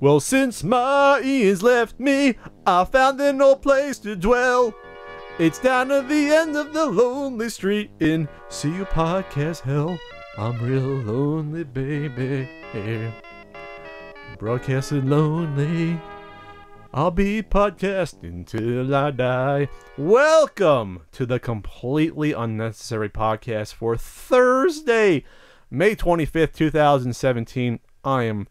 Well, since my Ian's left me, I found an old place to dwell. It's down at the end of the lonely street in CU Podcast Hell. I'm real lonely, baby. Broadcasting lonely. I'll be podcasting till I die. Welcome to the completely unnecessary podcast for Thursday, May 25th, 2017. I am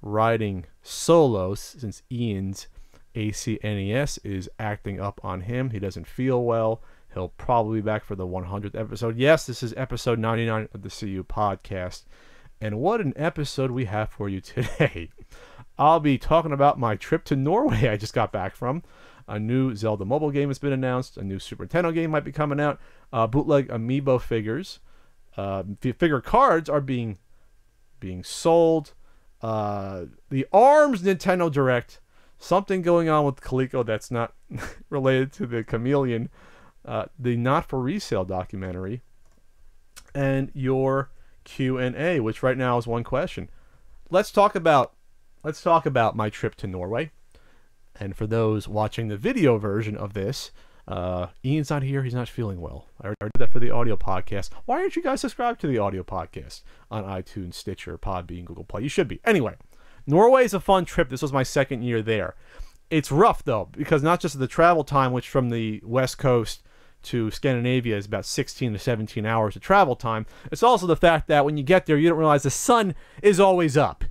riding solo since Ian's ACNES is acting up on him. He doesn't feel well. He'll probably be back for the 100th episode. Yes, this is episode 99 of the CU podcast. And what an episode we have for you today. I'll be talking about my trip to Norway I just got back from. A new Zelda mobile game has been announced. A new Super Nintendo game might be coming out. Bootleg Amiibo figures. Figure cards are being sold. The ARMS Nintendo Direct. Something going on with Coleco that's not related to the Chameleon. The Not For Resale documentary. And your Q&A, which right now is one question. Let's talk about my trip to Norway. And for those watching the video version of this, Ian's not here. He's not feeling well. I did that for the audio podcast. Why aren't you guys subscribed to the audio podcast on iTunes, Stitcher, Podbean, Google Play? You should be. Anyway, Norway is a fun trip. This was my second year there. It's rough, though, because not just the travel time, which from the West Coast to Scandinavia is about 16 to 17 hours of travel time. It's also the fact that when you get there, you don't realize the sun is always up.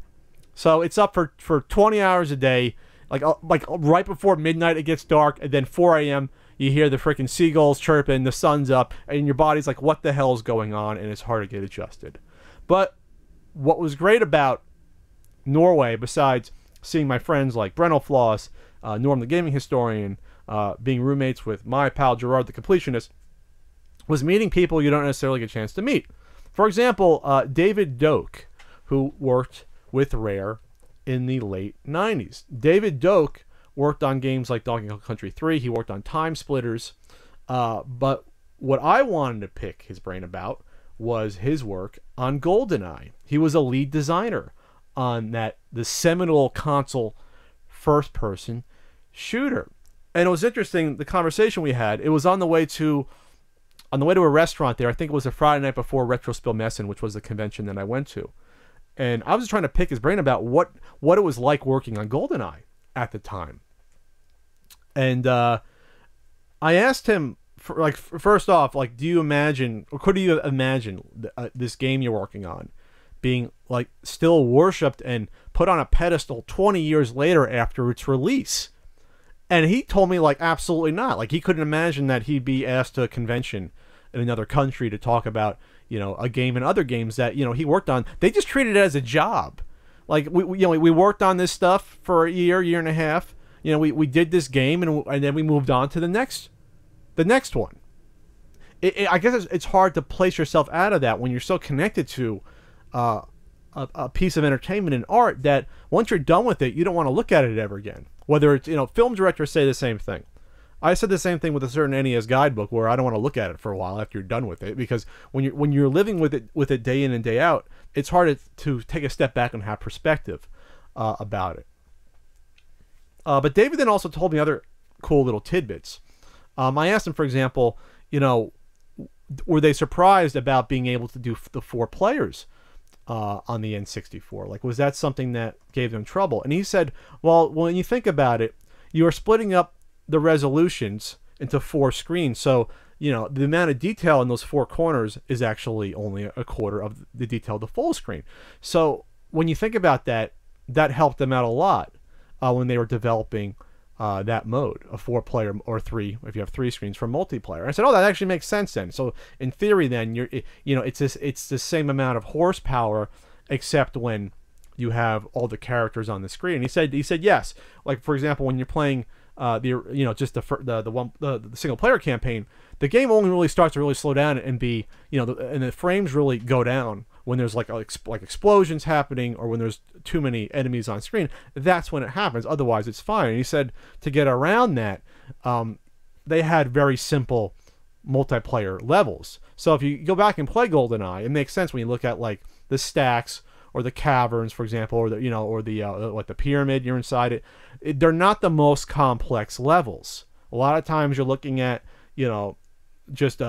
So it's up for 20 hours a day. Like right before midnight, it gets dark, and then 4 a.m., you hear the freaking seagulls chirping, the sun's up, and your body's like, what the hell's going on? And it's hard to get adjusted. But what was great about Norway, besides seeing my friends like Breno Floss, Norm the Gaming Historian, being roommates with my pal Gerard the Completionist, was meeting people you don't necessarily get a chance to meet. For example, David Doak, who worked with Rare in the late 90s. David Doak worked on games like Donkey Kong Country 3. He worked on Time Splitters. But what I wanted to pick his brain about was his work on GoldenEye. He was a lead designer on the seminal console first-person shooter. And it was interesting, the conversation we had. It was on the way to a restaurant there. I think it was a Friday night before Retrospiel Messen, which was the convention that I went to. And I was just trying to pick his brain about what it was like working on GoldenEye at the time. And I asked him, first off, do you imagine, or could you imagine this game you're working on being still worshipped and put on a pedestal 20 years later after its release? And he told me absolutely not. He couldn't imagine that he'd be asked to a convention in another country to talk about a game and other games that he worked on. They just treated it as a job. We worked on this stuff for a year and a half. We did this game and then we moved on to the next one. I guess it's hard to place yourself out of that when you're so connected to a piece of entertainment and art that once you're done with it, you don't want to look at it ever again. Whether it's, film directors say the same thing. I said the same thing with a certain NES guidebook where I don't want to look at it for a while after you're done with it, because when you're living with it day in and day out, it's hard to take a step back and have perspective about it. But David then also told me other cool little tidbits. I asked him, for example, were they surprised about being able to do the 4 players on the N64? Was that something that gave them trouble? And he said, well, when you think about it, you are splitting up the resolutions into 4 screens. So, the amount of detail in those 4 corners is actually only a quarter of the detail of the full screen. So when you think about that, that helped them out a lot when they were developing that mode, a 4-player or 3, if you have 3 screens, for multiplayer. I said, oh, that actually makes sense then. So in theory then, it's the same amount of horsepower, except when you have all the characters on the screen. And he said yes. For example, when you're playing the single player campaign, the game only really starts to really slow down and be, and the frames really go down when there's like explosions happening or when there's too many enemies on screen. That's when it happens. Otherwise, it's fine. And he said to get around that, they had very simple multiplayer levels. So if you go back and play GoldenEye, it makes sense when you look at the stacks or the caverns, for example, or the pyramid you're inside they're not the most complex levels. A lot of times you're looking at, just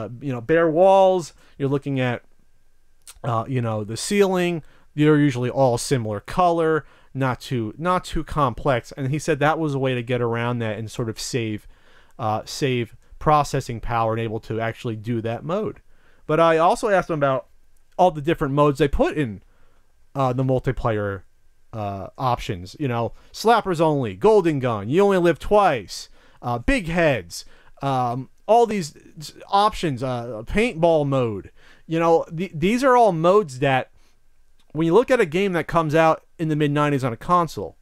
bare walls. You're looking at the ceiling. They're usually all similar color, not too complex. And he said that was a way to get around that and sort of save processing power and able to actually do that mode. But I also asked him about all the different modes they put in the multiplayer options. Slappers only, golden gun, you only live twice, big heads, all these options, paintball mode. These are all modes that, when you look at a game that comes out in the mid-90s on a console,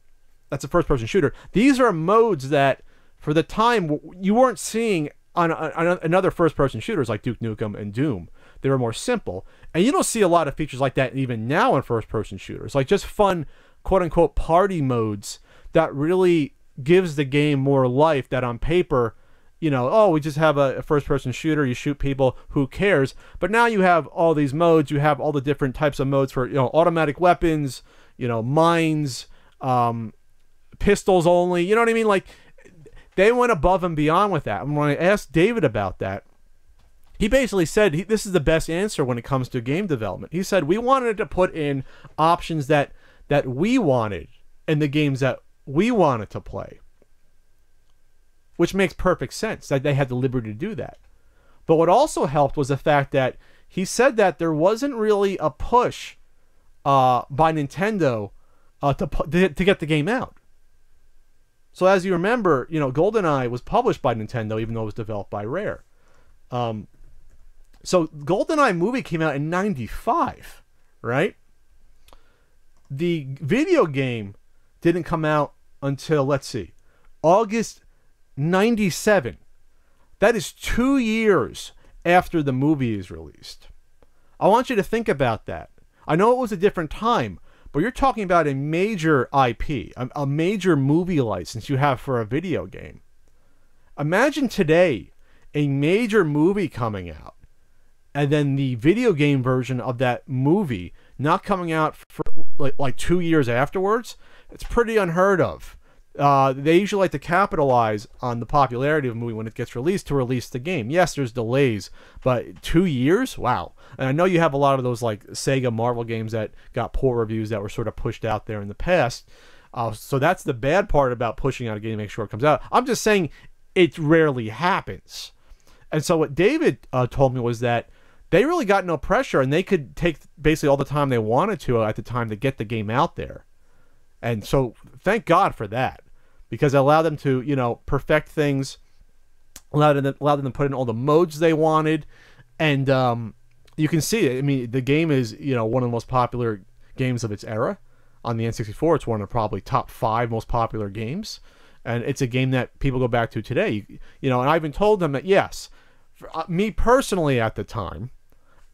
that's a first-person shooter, these are modes that, for the time, you weren't seeing on another first-person shooters like Duke Nukem and Doom. They were more simple. And you don't see a lot of features like that even now in first-person shooters. Like just fun, quote-unquote, party modes that really gives the game more life, that on paper, we just have a first-person shooter, you shoot people, who cares? But now you have all these modes, you have all the different types of modes for, automatic weapons, mines, pistols only, you know what I mean? Like, they went above and beyond with that. And when I asked David about that, he basically said this is the best answer when it comes to game development. He said, we wanted to put in options that we wanted in the games that we wanted to play. Which makes perfect sense, that they had the liberty to do that. But what also helped was the fact that he said that there wasn't really a push by Nintendo to get the game out. So as you remember, GoldenEye was published by Nintendo, even though it was developed by Rare. So GoldenEye movie came out in 95, right? The video game didn't come out until, let's see, August 97. That is 2 years after the movie is released. I want you to think about that. I know it was a different time, but you're talking about a major IP, a major movie license you have for a video game. Imagine today a major movie coming out, and then the video game version of that movie not coming out for like 2 years afterwards. It's pretty unheard of. They usually like to capitalize on the popularity of a movie when it gets released to release the game. Yes, there's delays, but 2 years? Wow. And I know you have a lot of those like Sega Marvel games that got poor reviews that were sort of pushed out there in the past. So that's the bad part about pushing out a game to make sure it comes out. I'm just saying it rarely happens. And so what David told me was that they really got no pressure, and they could take basically all the time they wanted to at the time to get the game out there. And so thank God for that, because it allowed them to, perfect things, allowed them to put in all the modes they wanted. And you can see it. I mean, the game is, one of the most popular games of its era. On the N64, it's one of the probably top 5 most popular games. And it's a game that people go back to today. And I even told them that, yes, for me personally at the time,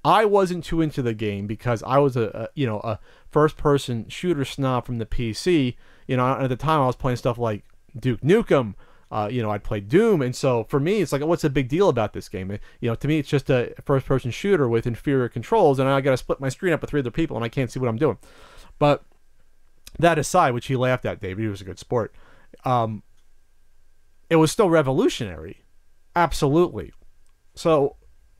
I wasn't too into the game because I was a first-person shooter snob from the PC. At the time I was playing stuff like Duke Nukem. I'd played Doom, and so for me, it's like, what's the big deal about this game? To me, it's just a first-person shooter with inferior controls, and I got to split my screen up with 3 other people, and I can't see what I'm doing. But that aside, which he laughed at, David, he was a good sport. It was still revolutionary, absolutely. So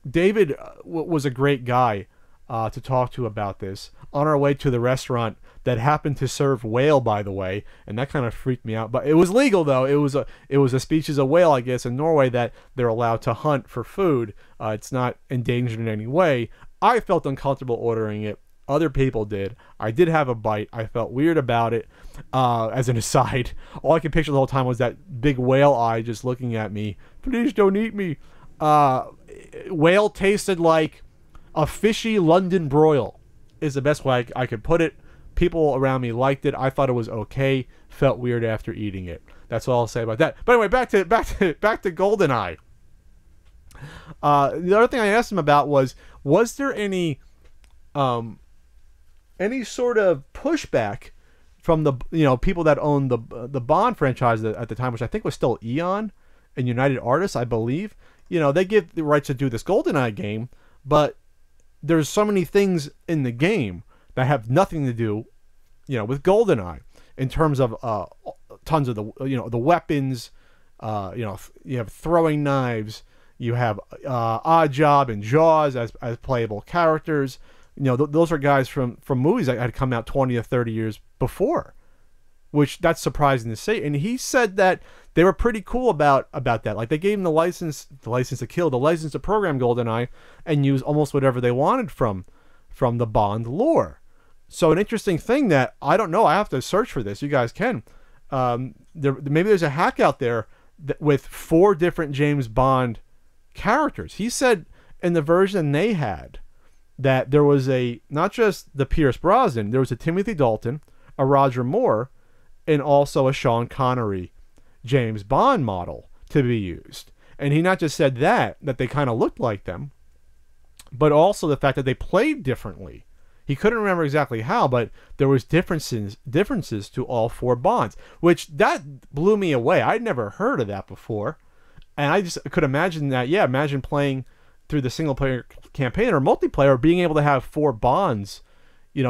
David was a great guy to talk to about this. On our way to the restaurant that happened to serve whale, by the way, and that kind of freaked me out. But it was legal, though. It was a species of whale, I guess, in Norway that they're allowed to hunt for food. It's not endangered in any way. I felt uncomfortable ordering it. Other people did. I did have a bite. I felt weird about it. As an aside, all I could picture the whole time was that big whale eye just looking at me. Please don't eat me. Whale tasted like a fishy London broil is the best way I could put it. People around me liked it. I thought it was okay. Felt weird after eating it. That's all I'll say about that. But anyway, back to GoldenEye. The other thing I asked him about was there any sort of pushback from the people that owned the Bond franchise at the time, which I think was still Eon and United Artists, I believe. They give the rights to do this GoldenEye game, but there's so many things in the game that have nothing to do, with GoldenEye in terms of tons of the weapons. You have throwing knives. You have Oddjob and Jaws as playable characters. Those are guys from movies that had come out 20 or 30 years before, which that's surprising to say. And he said that they were pretty cool about that. Like, they gave him the license to kill, the license to program GoldenEye, and use almost whatever they wanted from the Bond lore. So an interesting thing that I don't know, I have to search for this. You guys can. Maybe there's a hack out there with 4 different James Bond characters. He said in the version they had that there was not just the Pierce Brosnan, there was a Timothy Dalton, a Roger Moore, and also a Sean Connery James Bond model to be used. And he not just said that they kind of looked like them, but also the fact that they played differently. He couldn't remember exactly how, but there was differences to all 4 Bonds, which that blew me away. I'd never heard of that before. And I just could imagine that, imagine playing through the single-player campaign or multiplayer, being able to have 4 Bonds,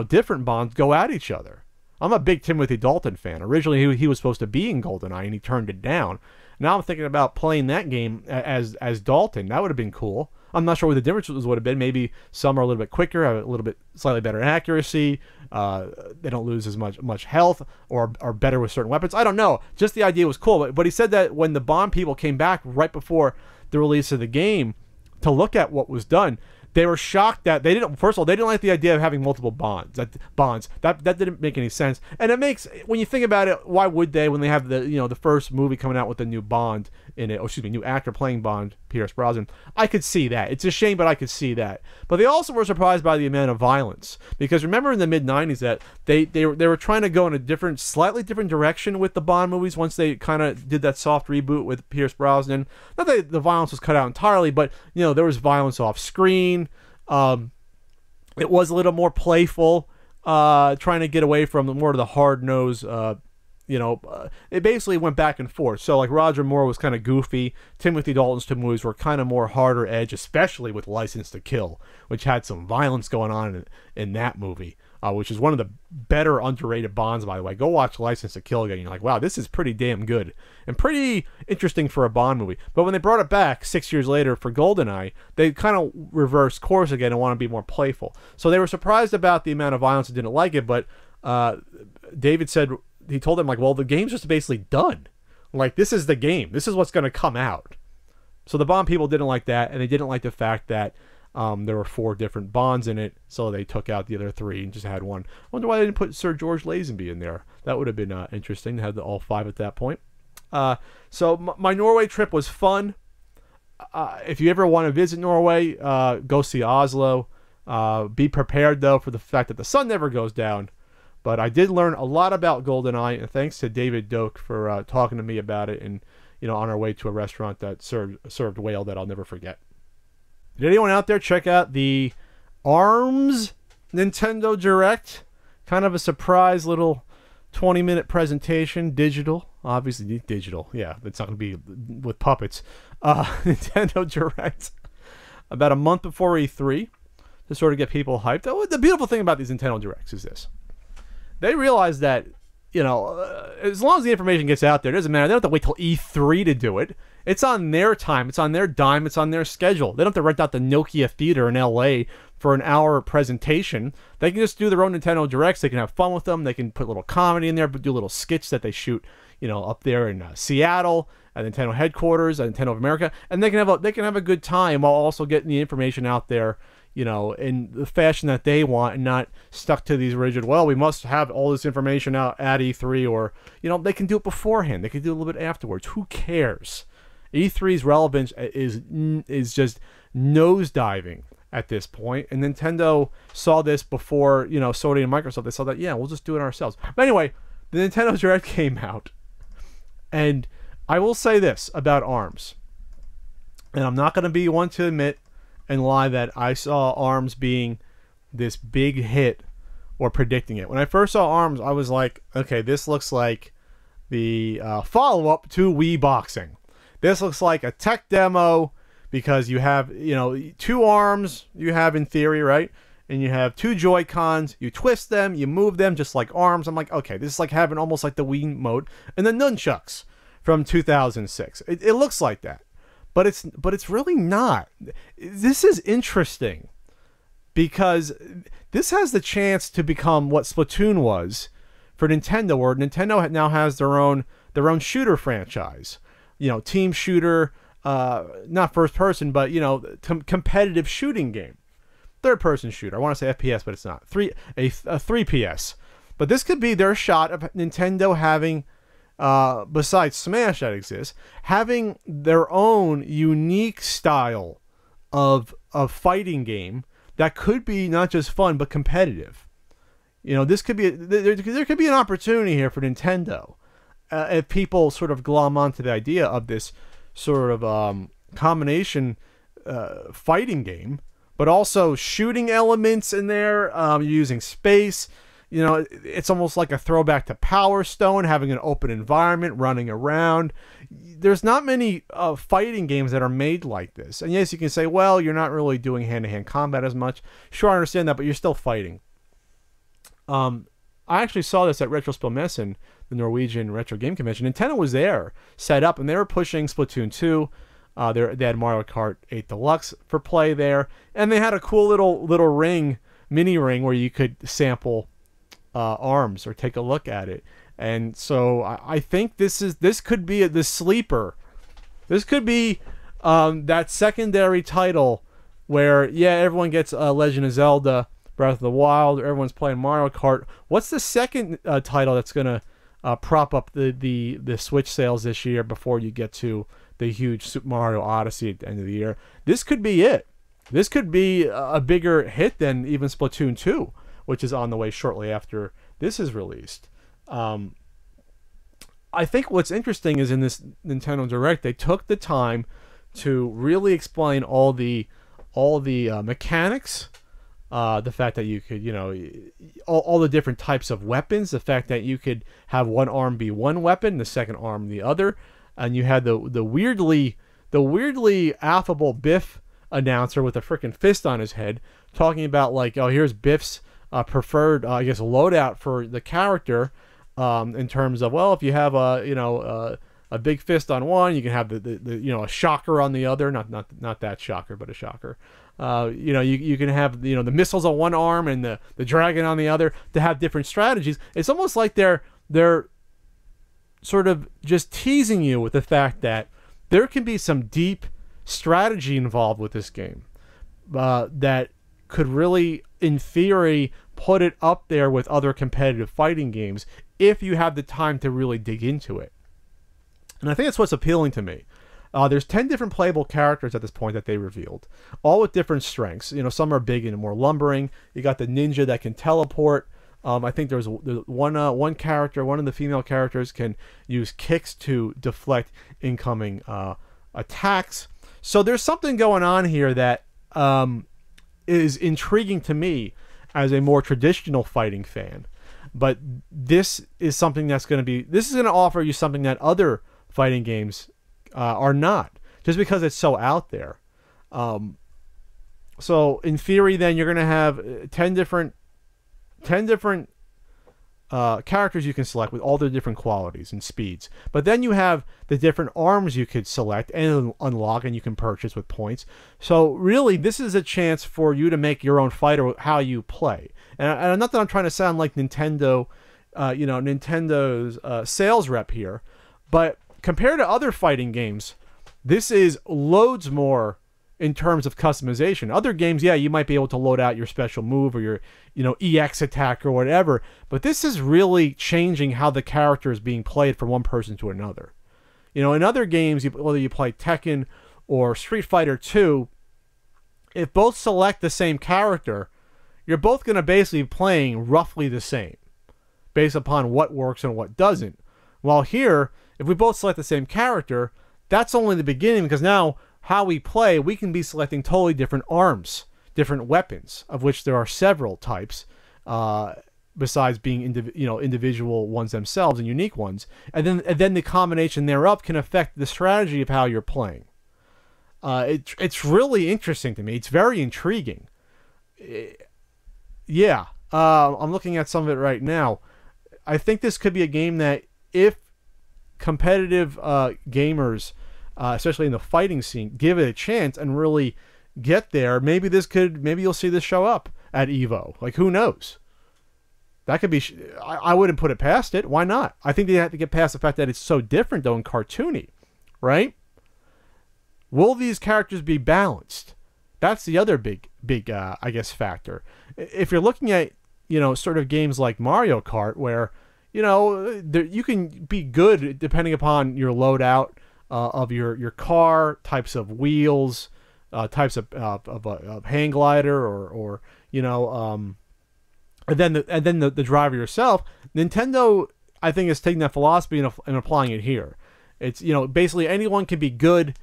different Bonds, go at each other. I'm a big Timothy Dalton fan. Originally, he was supposed to be in GoldenEye, and he turned it down. Now I'm thinking about playing that game as Dalton. That would have been cool. I'm not sure what the differences would have been. Maybe some are a little bit quicker, have a little bit slightly better accuracy. They don't lose as much health, or are better with certain weapons. I don't know. Just the idea was cool. But he said that when the Bond people came back right before the release of the game to look at what was done, they were shocked that they didn't. First of all, they didn't like the idea of having multiple bonds. That didn't make any sense. And it makes, when you think about it, why would they, when they have the first movie coming out with a new Bond in it, new actor playing Bond, Pierce Brosnan? I could see that. It's a shame, but I could see that. But they also were surprised by the amount of violence, because remember in the mid '90s that they were trying to go in a slightly different direction with the Bond movies once they kind of did that soft reboot with Pierce Brosnan. Not that the violence was cut out entirely, but there was violence off screen. It was a little more playful, trying to get away from more of the hard-nosed, it basically went back and forth. So like Roger Moore was kind of goofy. Timothy Dalton's 2 movies were kind of more harder edge, especially with License to Kill, which had some violence going on in that movie, which is one of the better underrated Bonds, by the way. Go watch License to Kill again. You're like, wow, this is pretty damn good and pretty interesting for a Bond movie. But when they brought it back 6 years later for GoldenEye, they kind of reversed course again and want to be more playful. So they were surprised about the amount of violence and didn't like it, but David said, he told them, like, well, the game's just basically done. Like, this is the game. This is what's going to come out. So the Bond people didn't like that, and they didn't like the fact that there were 4 different Bonds in it, so they took out the other 3 and just had one. I wonder why they didn't put Sir George Lazenby in there. That would have been interesting to have all 5 at that point. So my Norway trip was fun. If you ever want to visit Norway, go see Oslo. Be prepared, though, for the fact that the sun never goes down. But I did learn a lot about GoldenEye, and thanks to David Doak for talking to me about it, and on our way to a restaurant that served whale that I'll never forget. Did anyone out there check out the ARMS Nintendo Direct? Kind of a surprise little 20-minute presentation, digital. Obviously digital, yeah. It's not going to be with puppets. Nintendo Direct, about a month before E3, to sort of get people hyped. Oh, the beautiful thing about these Nintendo Directs is this. They realize that, as long as the information gets out there, it doesn't matter. They don't have to wait till E3 to do it. It's on their time. It's on their dime. It's on their schedule. They don't have to rent out the Nokia Theater in LA for an hour presentation. They can just do their own Nintendo Directs. They can have fun with them. They can put a little comedy in there, but do little skits that they shoot, up there in Seattle at Nintendo headquarters, at Nintendo of America, and they can have a good time while also getting the information out there, in the fashion that they want, and not stuck to these rigid, well, we must have all this information out at E3, or, they can do it beforehand. They can do it a little bit afterwards. Who cares? E3's relevance is just nosediving at this point, and Nintendo saw this before, Sony and Microsoft. They saw that, yeah, we'll just do it ourselves. But anyway, the Nintendo Direct came out, and I will say this about ARMS, and I'm not going to be one to admit and lie that I saw ARMS being this big hit or predicting it. When I first saw ARMS, I was like, okay, this looks like the follow-up to Wii Boxing. This looks like a tech demo, because you have, 2 arms you have in theory, right? and you have two Joy-Cons, you twist them, you move them just like arms. I'm like, okay, this is like having almost like the Wii mode, and the nunchucks from 2006. It looks like that, but it's really not. This is interesting because this has the chance to become what Splatoon was for Nintendo, where Nintendo now has their own shooter franchise, team shooter, not first person, but competitive shooting game. Third person shooter. I want to say FPS, but it's not. A 3PS. But this could be their shot of Nintendo having, besides Smash that exists, having their own unique style of fighting game that could be not just fun but competitive. This could be there could be an opportunity here for Nintendo if people sort of glom onto the idea of this sort of combination fighting game, but also shooting elements in there. You're using space. It's almost like a throwback to Power Stone, having an open environment, running around. There's not many fighting games that are made like this. And yes, you can say, well, you're not really doing hand-to-hand combat as much. Sure, I understand that, but you're still fighting. I actually saw this at Retrospelmessen, the Norwegian retro game convention. Nintendo was there, set up, and they were pushing Splatoon 2. They had Mario Kart 8 Deluxe for play there, and they had a cool little mini ring where you could sample arms or take a look at it. And so I think this could be the sleeper. This could be that secondary title where everyone gets Legend of Zelda Breath of the Wild, everyone's playing Mario Kart. What's the second title that's gonna prop up the Switch sales this year before you get to the huge Super Mario Odyssey at the end of the year? This could be it. This could be a bigger hit than even Splatoon 2, which is on the way shortly after this is released. I think what's interesting is in this Nintendo Direct, they took the time to really explain all the mechanics, the fact that you could, all the different types of weapons, the fact that you could have one arm be one weapon, the second arm the other, and you had the weirdly affable Biff announcer with a freaking fist on his head talking about like, oh, here's Biff's preferred, loadout for the character, in terms of, well, if you have a big fist on one, you can have the a shocker on the other, not that shocker, but a shocker. You can have the missiles on one arm and the dragon on the other to have different strategies. It's almost like they're sort of just teasing you with the fact that there can be some deep strategy involved with this game that could really, in theory, put it up there with other competitive fighting games if you have the time to really dig into it. And I think that's what's appealing to me. There's 10 different playable characters at this point that they revealed, all with different strengths. Some are big and more lumbering. You got the ninja that can teleport. I think there's one character, one of the female characters can use kicks to deflect incoming attacks. So there's something going on here that is intriguing to me as a more traditional fighting fan. But this is something that's going to offer you something that other fighting games are not, just because it's so out there. So in theory, then you're going to have 10 different characters you can select with all their different qualities and speeds. But then you have the different arms you could select and unlock, and you can purchase with points. So really, this is a chance for you to make your own fighter how you play. And not that I'm trying to sound like Nintendo, Nintendo's sales rep here, but compared to other fighting games, this is loads more in terms of customization. Other games, you might be able to load out your special move or your, EX attack or whatever, but this is really changing how the character is being played from one person to another. In other games, whether you play Tekken or Street Fighter 2, if both select the same character, you're both going to basically be playing roughly the same, based upon what works and what doesn't. While here, if we both select the same character, that's only the beginning, because now how we play, we can be selecting totally different arms, different weapons, of which there are several types, besides being individual ones themselves and unique ones. And then the combination thereof can affect the strategy of how you're playing. It's really interesting to me. It's very intriguing. Yeah, I'm looking at some of it right now. I think this could be a game that if competitive gamers, especially in the fighting scene, give it a chance and really get there, maybe you'll see this show up at Evo. Like, who knows? That could be. I wouldn't put it past it. Why not? I think they have to get past the fact that it's so different, though, and cartoony, right? Will these characters be balanced? That's the other big, I guess, factor. If you're looking at, sort of games like Mario Kart, where, you can be good depending upon your loadout of your car, types of wheels, types of hang glider, or and then the driver yourself. Nintendo, I think, is taking that philosophy and applying it here. It's, basically anyone can be good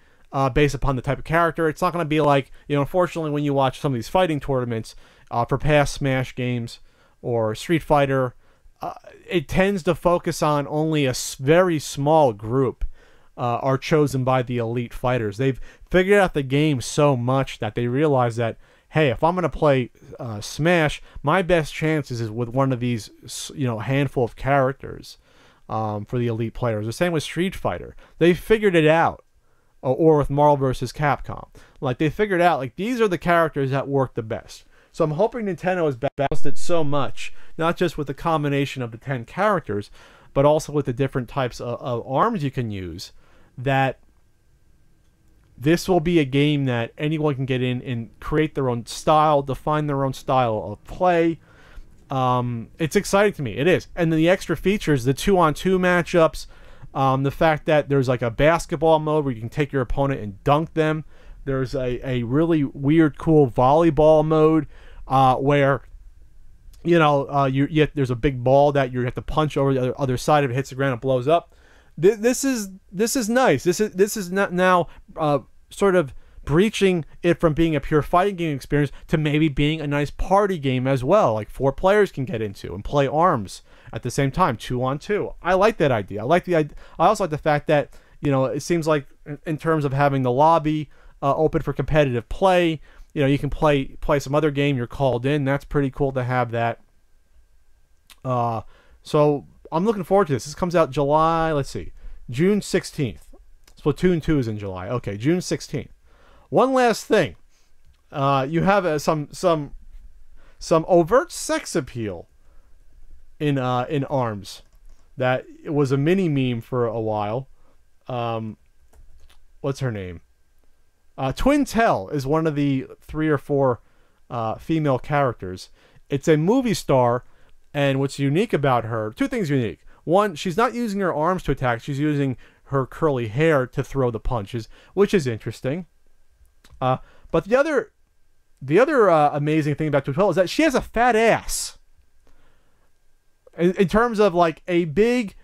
based upon the type of character. It's not going to be like, unfortunately, when you watch some of these fighting tournaments for past Smash games or Street Fighter, it tends to focus on only a very small group are chosen by the elite fighters. They've figured out the game so much that they realize that, hey, if I'm going to play Smash, my best chances is with one of these, handful of characters for the elite players. The same with Street Fighter. They figured it out. Or with Marvel vs. Capcom. Like, they figured out, like, these are the characters that work the best. So I'm hoping Nintendo has balanced it so much, not just with the combination of the 10 characters, but also with the different types of arms you can use, that this will be a game that anyone can get in and create their own style, define their own style of play. It's exciting to me. It is. And then the extra features, the 2-on-2 matchups, the fact that there's like a basketball mode where you can take your opponent and dunk them. There's a really weird, cool volleyball mode where, there's a big ball that you have to punch over the other side. If it hits the ground, it blows up. This is nice. This is not now sort of breaching it from being a pure fighting game experience to maybe being a nice party game as well. Like 4 players can get into and play arms at the same time, 2-on-2. I like that idea. I also like the fact that, it seems like in terms of having the lobby open for competitive play, you can play some other game, you're called in. That's pretty cool to have that. So I'm looking forward to this. This comes out June 16th. Splatoon 2 is in July. Okay, June 16th. One last thing. You have some overt sex appeal in ARMS. That it was a mini meme for a while. What's her name? Twintel is one of the 3 or 4 female characters. It's a movie star, and what's unique about her, 2 things unique. One, she's not using her arms to attack, she's using her curly hair to throw the punches, which is interesting. But the other amazing thing about Twintel is that she has a fat ass. In terms of like a big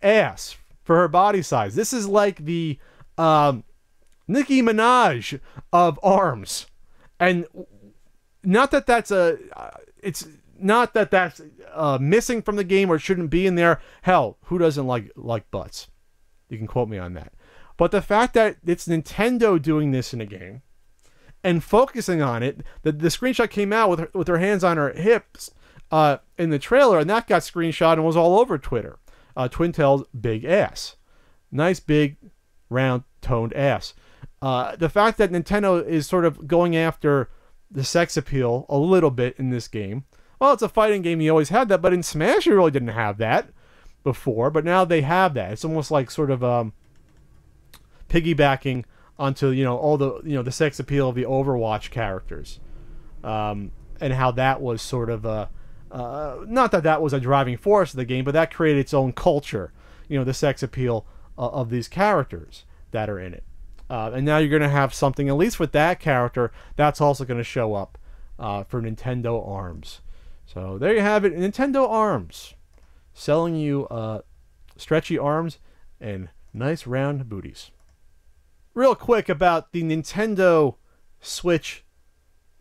ass for her body size. This is like the Nicki Minaj of ARMS. And not that that's it's not that that's missing from the game or shouldn't be in there. Hell, who doesn't like butts? You can quote me on that. But the fact that it's Nintendo doing this in a game and focusing on it, the screenshot came out with her hands on her hips in the trailer, and that got screenshot and was all over Twitter. Twintel's big ass. Nice, big, round, toned ass. The fact that Nintendo is sort of going after the sex appeal a little bit in this game. Well, it's a fighting game, you always had that, but in Smash you really didn't have that before, but now they have that. It's almost like sort of piggybacking onto, all the, the sex appeal of the Overwatch characters. And how that was sort of not that was a driving force of the game, but that created its own culture, the sex appeal of these characters that are in it. And now you're going to have something, at least with that character, that's also going to show up for Nintendo ARMS. So there you have it, Nintendo ARMS, selling you stretchy arms and nice round booties. Real quick about the Nintendo Switch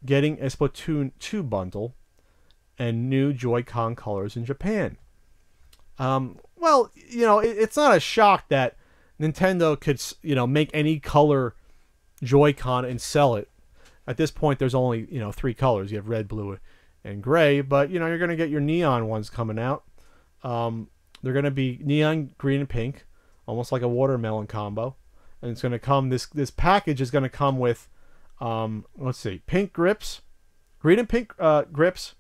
getting a Splatoon 2 bundle and new Joy-Con colors in Japan. Well, it's not a shock that Nintendo could, make any color Joy-Con and sell it. At this point, there's only, 3 colors. You have red, blue, and gray, but you know, you're going to get your neon ones coming out. They're going to be neon green and pink, almost like a watermelon combo. And it's going to come, this package is going to come with, let's see, pink grips, green and pink grips.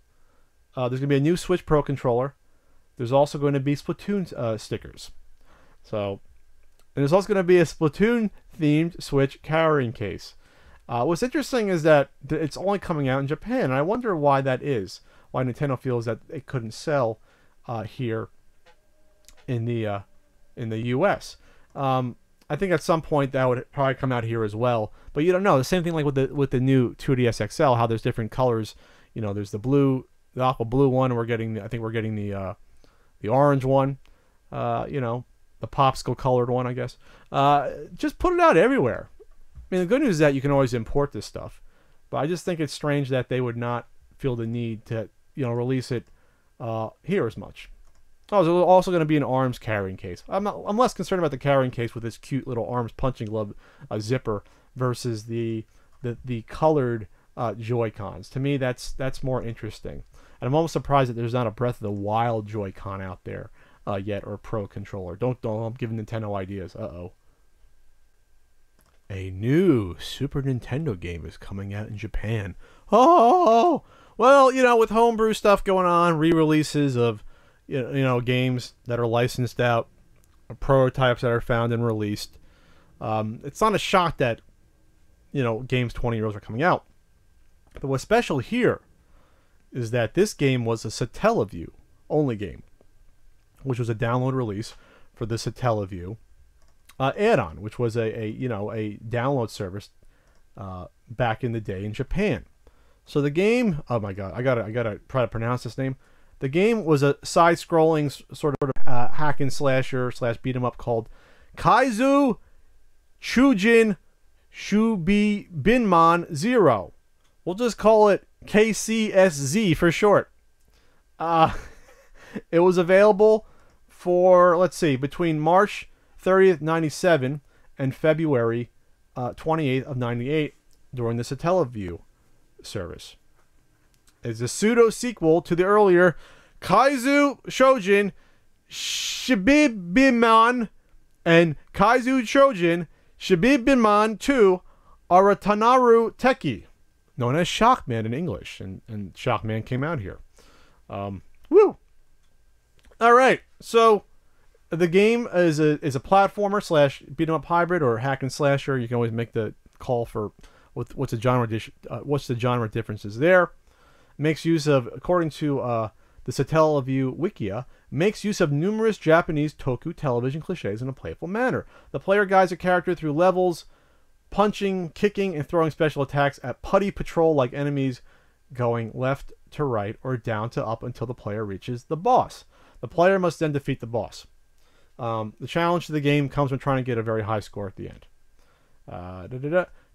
There's going to be a new Switch Pro controller. There's also going to be Splatoon stickers. So, and there's also going to be a Splatoon-themed Switch carrying case. What's interesting is that it's only coming out in Japan, and I wonder why that is. Why Nintendo feels that it couldn't sell here in the U.S. I think at some point that would probably come out here as well, but you don't know. The same thing like with the new 2DS XL, how there's different colors. You know, there's the blue, the aqua blue one, and I think we're getting the orange one. You know, the popsicle colored one, I guess. Just put it out everywhere. I mean, the good news is that you can always import this stuff, but I just think it's strange that they would not feel the need to, you know, release it here as much. Oh, there's also going to be an arms carrying case. I'm less concerned about the carrying case with this cute little arms punching glove zipper versus the colored Joy-Cons. To me, that's more interesting. And I'm almost surprised that there's not a Breath of the Wild Joy-Con out there yet, or a Pro controller. Don't I'm giving Nintendo ideas. Uh-oh. A new Super Nintendo game is coming out in Japan. Oh, well, you know, with homebrew stuff going on, re-releases of you know, games that are licensed out, prototypes that are found and released. It's not a shock that, you know, games 20 years are coming out. But what's special here is that this game was a Satellaview only game, which was a download release for the Satellaview add-on, which was a download service back in the day in Japan. So the game, oh my god, I gotta try to pronounce this name. The game was a side-scrolling sort of hack and slasher / beat 'em up called Kaizu Chujin Shubibinman 0. We'll just call it KCSZ for short. It was available for, let's see, between March 30th, 97 and February 28th of 98 during the Satellaview service. It's a pseudo-sequel to the earlier Kaizu Shojin Shibibinman and Kaizu Shojin Shibibinman 2 Aratanaru Teki, known as Shockman in English, and Shockman came out here. Woo! Alright, so the game is a platformer / beat 'em up hybrid or hack and slasher. You can always make the call for what's the genre differences there. Makes use of, according to the Satellaview Wikia, makes use of numerous Japanese toku television cliches in a playful manner. The player guides a character through levels, punching, kicking, and throwing special attacks at putty patrol-like enemies, going left to right or down to up until the player reaches the boss. The player must then defeat the boss. The challenge to the game comes from trying to get a very high score at the end.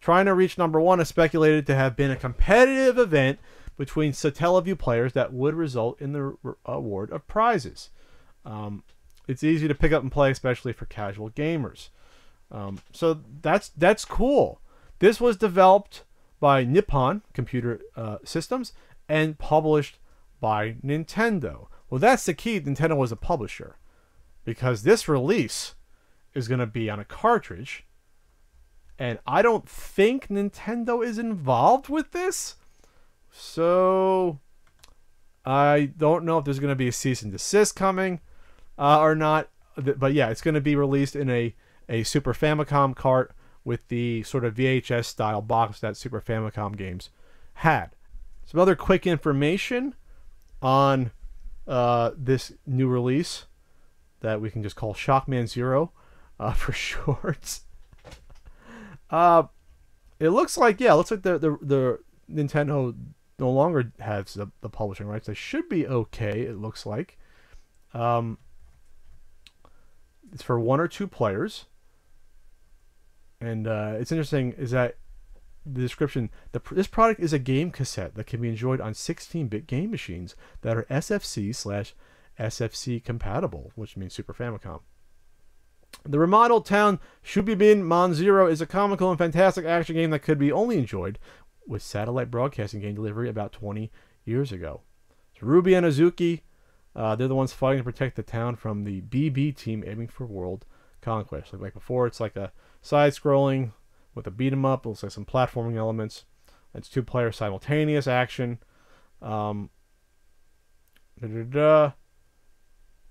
Trying to reach number 1 is speculated to have been a competitive event between Satellaview players that would result in the award of prizes. It's easy to pick up and play, especially for casual gamers. So that's cool. This was developed by Nippon Computer Systems and published by Nintendo. Well, that's the key. Nintendo was a publisher, because this release is going to be on a cartridge, and I don't think Nintendo is involved with this. So I don't know if there's going to be a cease and desist coming or not. But yeah, it's going to be released in a Super Famicom cart with the sort of VHS style box that Super Famicom games had. Some other quick information on this new release that we can just call Shockman 0 for short. It looks like the Nintendo no longer has the publishing rights. They should be okay, it looks like. It's for 1 or 2 players. And it's interesting is that the description, this product is a game cassette that can be enjoyed on 16-bit game machines that are SFC/SFC compatible, which means Super Famicom. The remodeled town Shubibinman 0 is a comical and fantastic action game that could be only enjoyed with satellite broadcasting game delivery about 20 years ago. So Ruby and Azuki, they're the ones fighting to protect the town from the BB team aiming for world conquest. Like before, it's like a side-scrolling with a beat 'em up. It looks like some platforming elements. It's 2-player simultaneous action.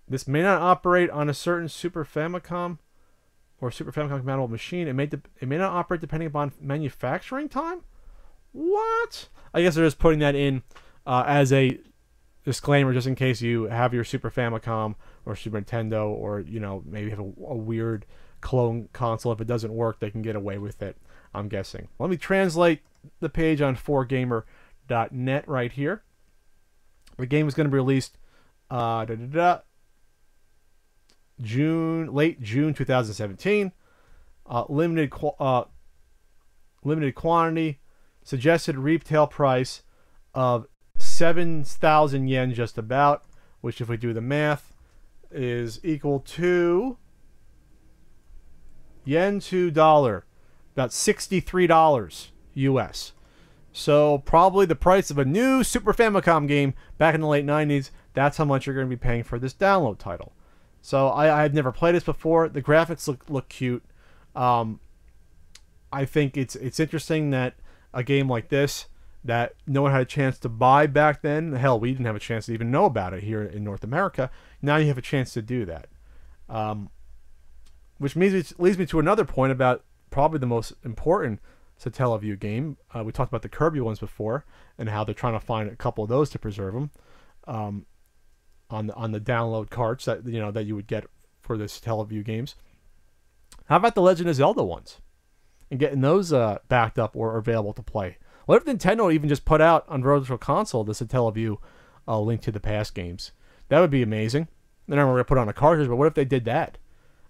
This may not operate on a certain Super Famicom or Super Famicom compatible machine. It may not operate depending upon manufacturing time. What? I guess they're just putting that in as a disclaimer, just in case you have your Super Famicom or Super Nintendo, or maybe have a weird clone console. If it doesn't work, they can get away with it, I'm guessing. Let me translate the page on 4gamer.net right here. The game is going to be released late June 2017. Limited quantity. Suggested retail price of 7,000 yen, just about, which, if we do the math, is equal to yen to dollar, about $63 US. So probably the price of a new Super Famicom game back in the late 90s. That's how much you're going to be paying for this download title. So I had never played this before. The graphics look cute. I think it's interesting that a game like this that no one had a chance to buy back then. Hell, we didn't have a chance to even know about it here in North America. Now you have a chance to do that. Which leads me to another point about probably the most important Satellaview game. We talked about the Kirby ones before and how they're trying to find a couple of those to preserve them on the download carts that that you would get for the Satellaview games. How about the Legend of Zelda ones and getting those backed up or available to play? What if Nintendo even just put out on Virtual Console the Satellaview Link to the Past games? That would be amazing. They're not going to put on a cartridge, but what if they did that?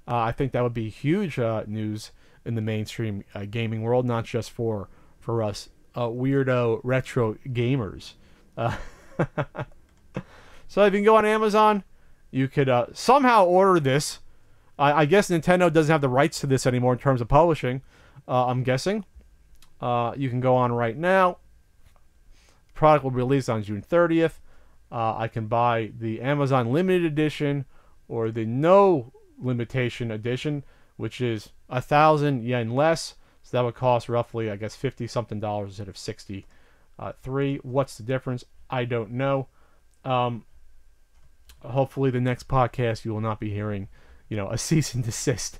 I think that would be huge news in the mainstream gaming world, not just for us weirdo retro gamers. So if you can go on Amazon, you could somehow order this. I guess Nintendo doesn't have the rights to this anymore in terms of publishing, I'm guessing. You can go on right now. The product will be released on June 30th. I can buy the Amazon Limited Edition or the No Limitation Edition, which is 1,000 yen less. So that would cost roughly, I guess, $50-something instead of 63. What's the difference? I don't know. Hopefully the next podcast you will not be hearing, a cease and desist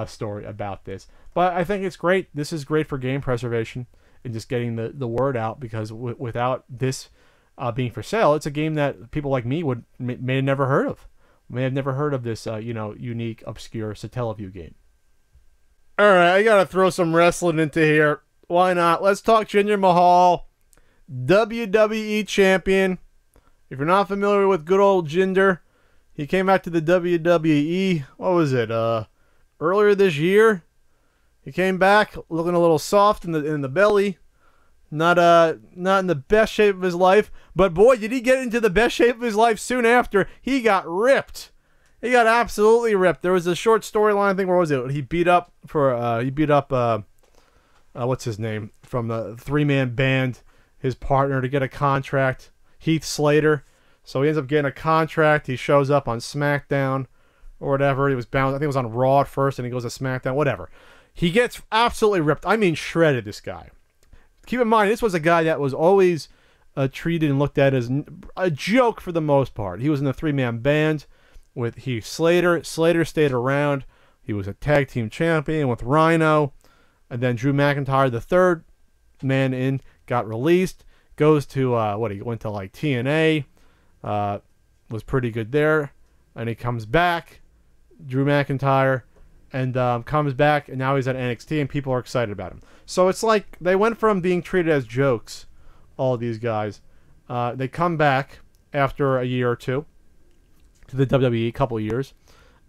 story about this. But I think it's great. This is great for game preservation and just getting the word out, because without this being for sale, it's a game that people like me may have never heard of. May have never heard of this, unique, obscure Satellaview game. All right, I gotta throw some wrestling into here. Why not? Let's talk Jinder Mahal, WWE champion. If you're not familiar with good old Jinder, he came back to the WWE. What was it? Earlier this year. He came back looking a little soft in the belly. Not in the best shape of his life, but boy, did he get into the best shape of his life soon after. He got ripped. He got absolutely ripped. There was a short storyline thing. Where was it? He beat up what's his name from the 3-man band, his partner, to get a contract, Heath Slater. So he ends up getting a contract. He shows up on SmackDown or whatever. He was bound. I think it was on Raw at first, and he goes to SmackDown. Whatever. He gets absolutely ripped. I mean, shredded. This guy. Keep in mind, this was a guy that was always treated and looked at as a joke for the most part. He was in the 3-man band with Heath Slater. Slater stayed around. He was a tag team champion with Rhino. And then Drew McIntyre, the third man in, got released. Goes to, he went to like TNA. Was pretty good there. And he comes back, Drew McIntyre, and comes back, and now he's at NXT, and people are excited about him. So it's like they went from being treated as jokes, all of these guys. They come back after a year or two to the WWE, a couple of years.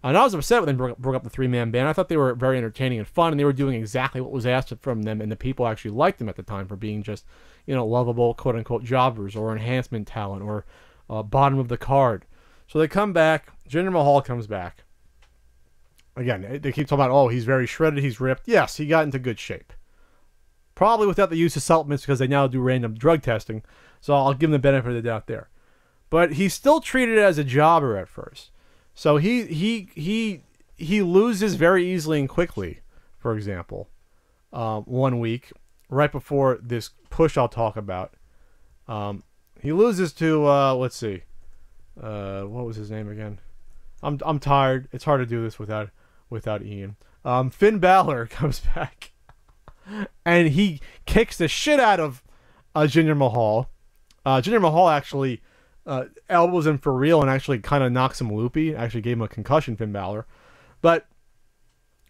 And I was upset when they broke up the 3-man band. I thought they were very entertaining and fun, and they were doing exactly what was asked from them, and the people actually liked them at the time for being just, lovable, quote-unquote, jobbers or enhancement talent or bottom of the card. So they come back. Jinder Mahal comes back. Again, they keep talking about, he's very shredded, he's ripped. Yes, he got into good shape. Probably without the use of supplements, because they now do random drug testing. So I'll give him the benefit of the doubt there. But he's still treated as a jobber at first. So he loses very easily and quickly, for example, 1 week, right before this push I'll talk about. He loses to, let's see, what was his name again? I'm tired. It's hard to do this without Ian. Finn Balor comes back, and he kicks the shit out of Jinder Mahal. Jinder Mahal actually elbows him for real and actually kind of knocks him loopy. Actually gave him a concussion, Finn Balor. But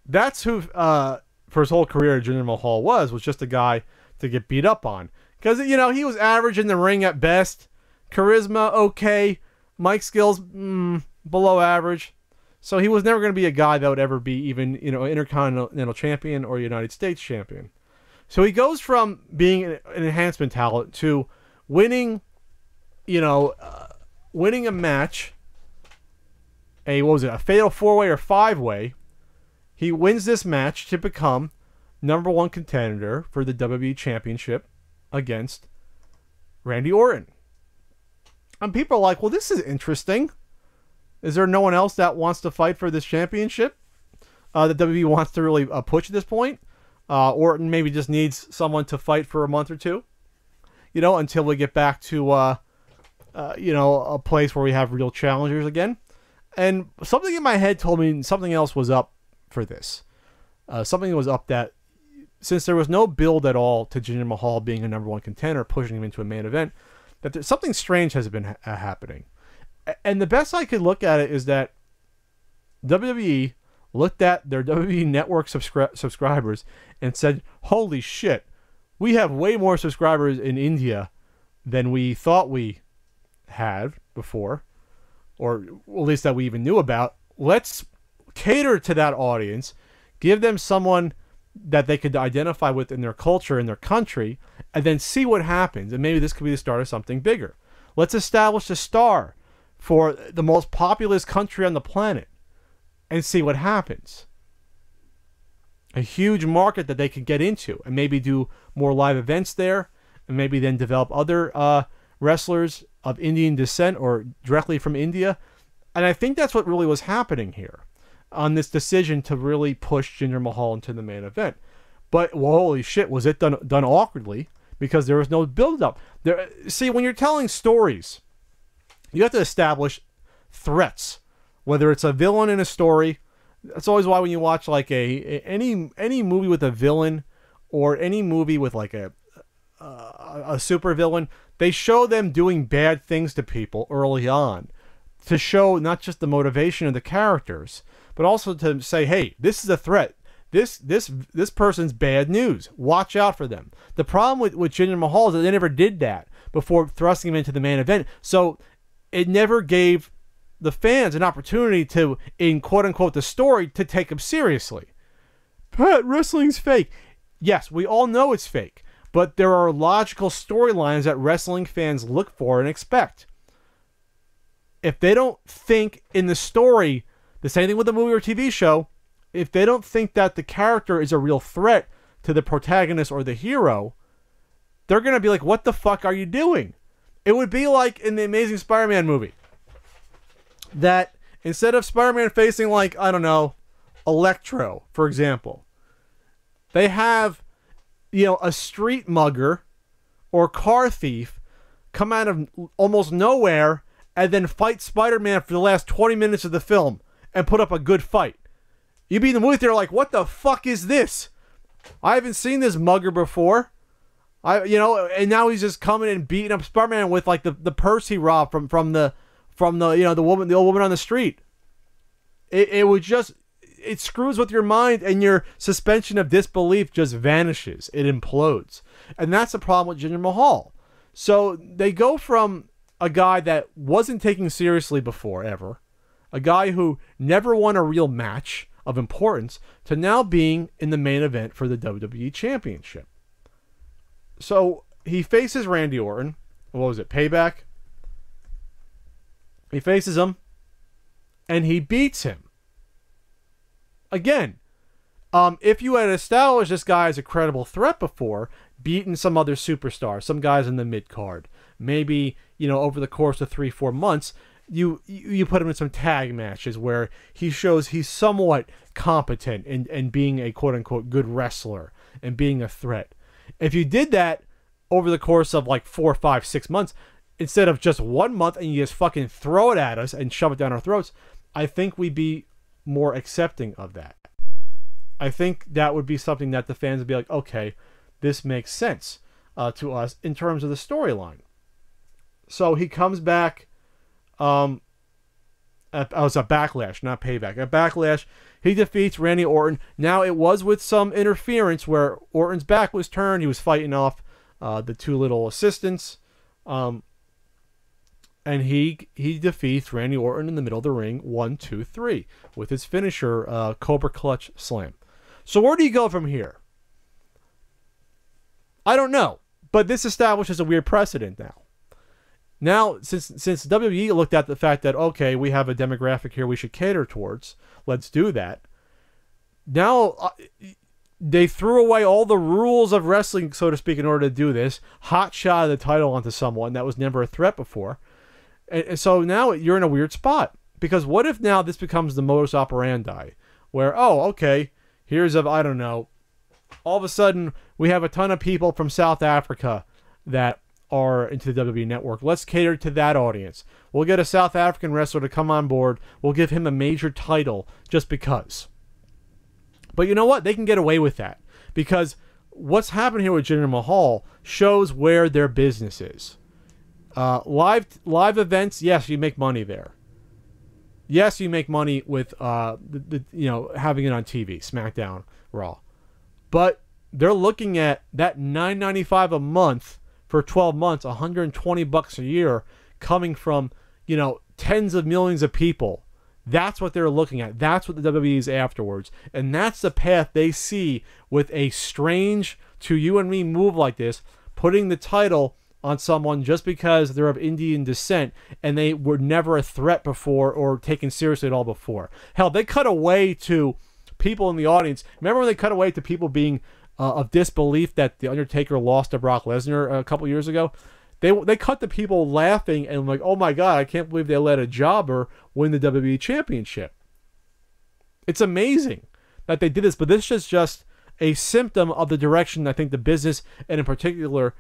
that's who, for his whole career, Jinder Mahal was just a guy to get beat up on. Because, you know, he was average in the ring at best. Charisma, okay. Mic skills, below average. So he was never going to be a guy that would ever be even, you know, Intercontinental Champion or United States Champion. So he goes from being an enhancement talent to winning, you know, winning a match, a fatal 4-way or 5-way. He wins this match to become #1 contender for the WWE Championship against Randy Orton. And people are like, well, this is interesting. Is there no one else that wants to fight for this championship that WWE wants to really push at this point? Orton maybe just needs someone to fight for a month or two, you know, until we get back to, you know, a place where we have real challengers again. And something in my head told me something else was up for this. Something was up that since there was no build at all to Jinder Mahal being a #1 contender, pushing him into a main event, that something strange has been happening. And the best I could look at it is that WWE looked at their WWE Network subscribers and said, holy shit, we have way more subscribers in India than we thought we had before, or at least that we even knew about. Let's cater to that audience, give them someone that they could identify with in their culture, in their country, and then see what happens. And maybe this could be the start of something bigger. Let's establish a star for the most populous country on the planet and see what happens. A huge market that they could get into and maybe do more live events there, and maybe then develop other wrestlers of Indian descent or directly from India. And I think that's what really was happening here on this decision to really push Jinder Mahal into the main event. But, well, holy shit, was it done awkwardly because there was no build-up. See, when you're telling stories, you have to establish threats, whether it's a villain in a story. That's always why when you watch like any movie with a villain or any movie with like a super villain, they show them doing bad things to people early on to show not just the motivation of the characters, but also to say, hey, this is a threat. This person's bad news. Watch out for them. The problem with Jinder Mahal is that they never did that before thrusting him into the main event. So it never gave the fans an opportunity to, in quote-unquote, the story, to take him seriously. Pat, wrestling's fake. Yes, we all know it's fake, but there are logical storylines that wrestling fans look for and expect. If they don't think in the story, the same thing with a movie or TV show, if they don't think that the character is a real threat to the protagonist or the hero, they're going to be like, what the fuck are you doing? It would be like in the Amazing Spider-Man movie, that instead of Spider-Man facing, like, I don't know, Electro, for example, they have, you know, a street mugger or car thief come out of almost nowhere and then fight Spider-Man for the last 20 minutes of the film and put up a good fight. You'd be in the movie theater like, what the fuck is this? I haven't seen this mugger before. And now he's just coming and beating up Spider-Man with like the purse he robbed from the old woman on the street. It screws with your mind, and your suspension of disbelief just vanishes. It implodes. And that's the problem with Jinder Mahal. So they go from a guy that wasn't taken seriously before ever, a guy who never won a real match of importance, to now being in the main event for the WWE Championship. So he faces Randy Orton. What was it? Payback? He faces him, and he beats him. Again, if you had established this guy as a credible threat before, beaten some other superstar, some guys in the mid-card, maybe, over the course of 3-4 months, you put him in some tag matches where he shows he's somewhat competent in being a quote-unquote good wrestler and being a threat. If you did that over the course of like 4, 5, 6 months, instead of just 1 month and you just fucking throw it at us and shove it down our throats, I think we'd be more accepting of that. I think that would be something that the fans would be like, okay, this makes sense to us in terms of the storyline. So he comes back. It was a Backlash, not Payback. At Backlash, he defeats Randy Orton. Now, it was with some interference where Orton's back was turned. He was fighting off the two little assistants. And he defeats Randy Orton in the middle of the ring, 1, 2, 3, with his finisher, Cobra Clutch Slam. So where do you go from here? I don't know. But this establishes a weird precedent now. Now, since WWE looked at the fact that, okay, we have a demographic here we should cater towards, let's do that. Now, they threw away all the rules of wrestling, so to speak, in order to do this. Hot shot the title onto someone that was never a threat before. And so now you're in a weird spot. Because what if now this becomes the modus operandi? Where, oh, okay, here's I don't know, all of a sudden we have a ton of people from South Africa that are into the WWE network. Let's cater to that audience. We'll get a South African wrestler to come on board. We'll give him a major title just because. But you know what? They can get away with that because what's happened here with Jinder Mahal shows where their business is. Live events, yes, you make money there. Yes, you make money with having it on TV, SmackDown, Raw. But they're looking at that $9.95 a month for 12 months, $120 a year, coming from, tens of millions of people. That's what they're looking at. That's what the WWE is afterwards. And that's the path they see with a strange to you and me move like this, putting the title on someone just because they're of Indian descent and they were never a threat before or taken seriously at all before. Hell, they cut away to people in the audience. Remember when they cut away to people being of disbelief that The Undertaker lost to Brock Lesnar a couple years ago? They cut the people laughing and like, oh my God, I can't believe they let a jobber win the WWE Championship. It's amazing that they did this, but this is just a symptom of the direction I think the business and in particular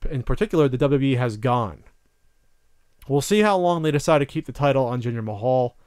the WWE has gone. We'll see how long they decide to keep the title on Jinder Mahal.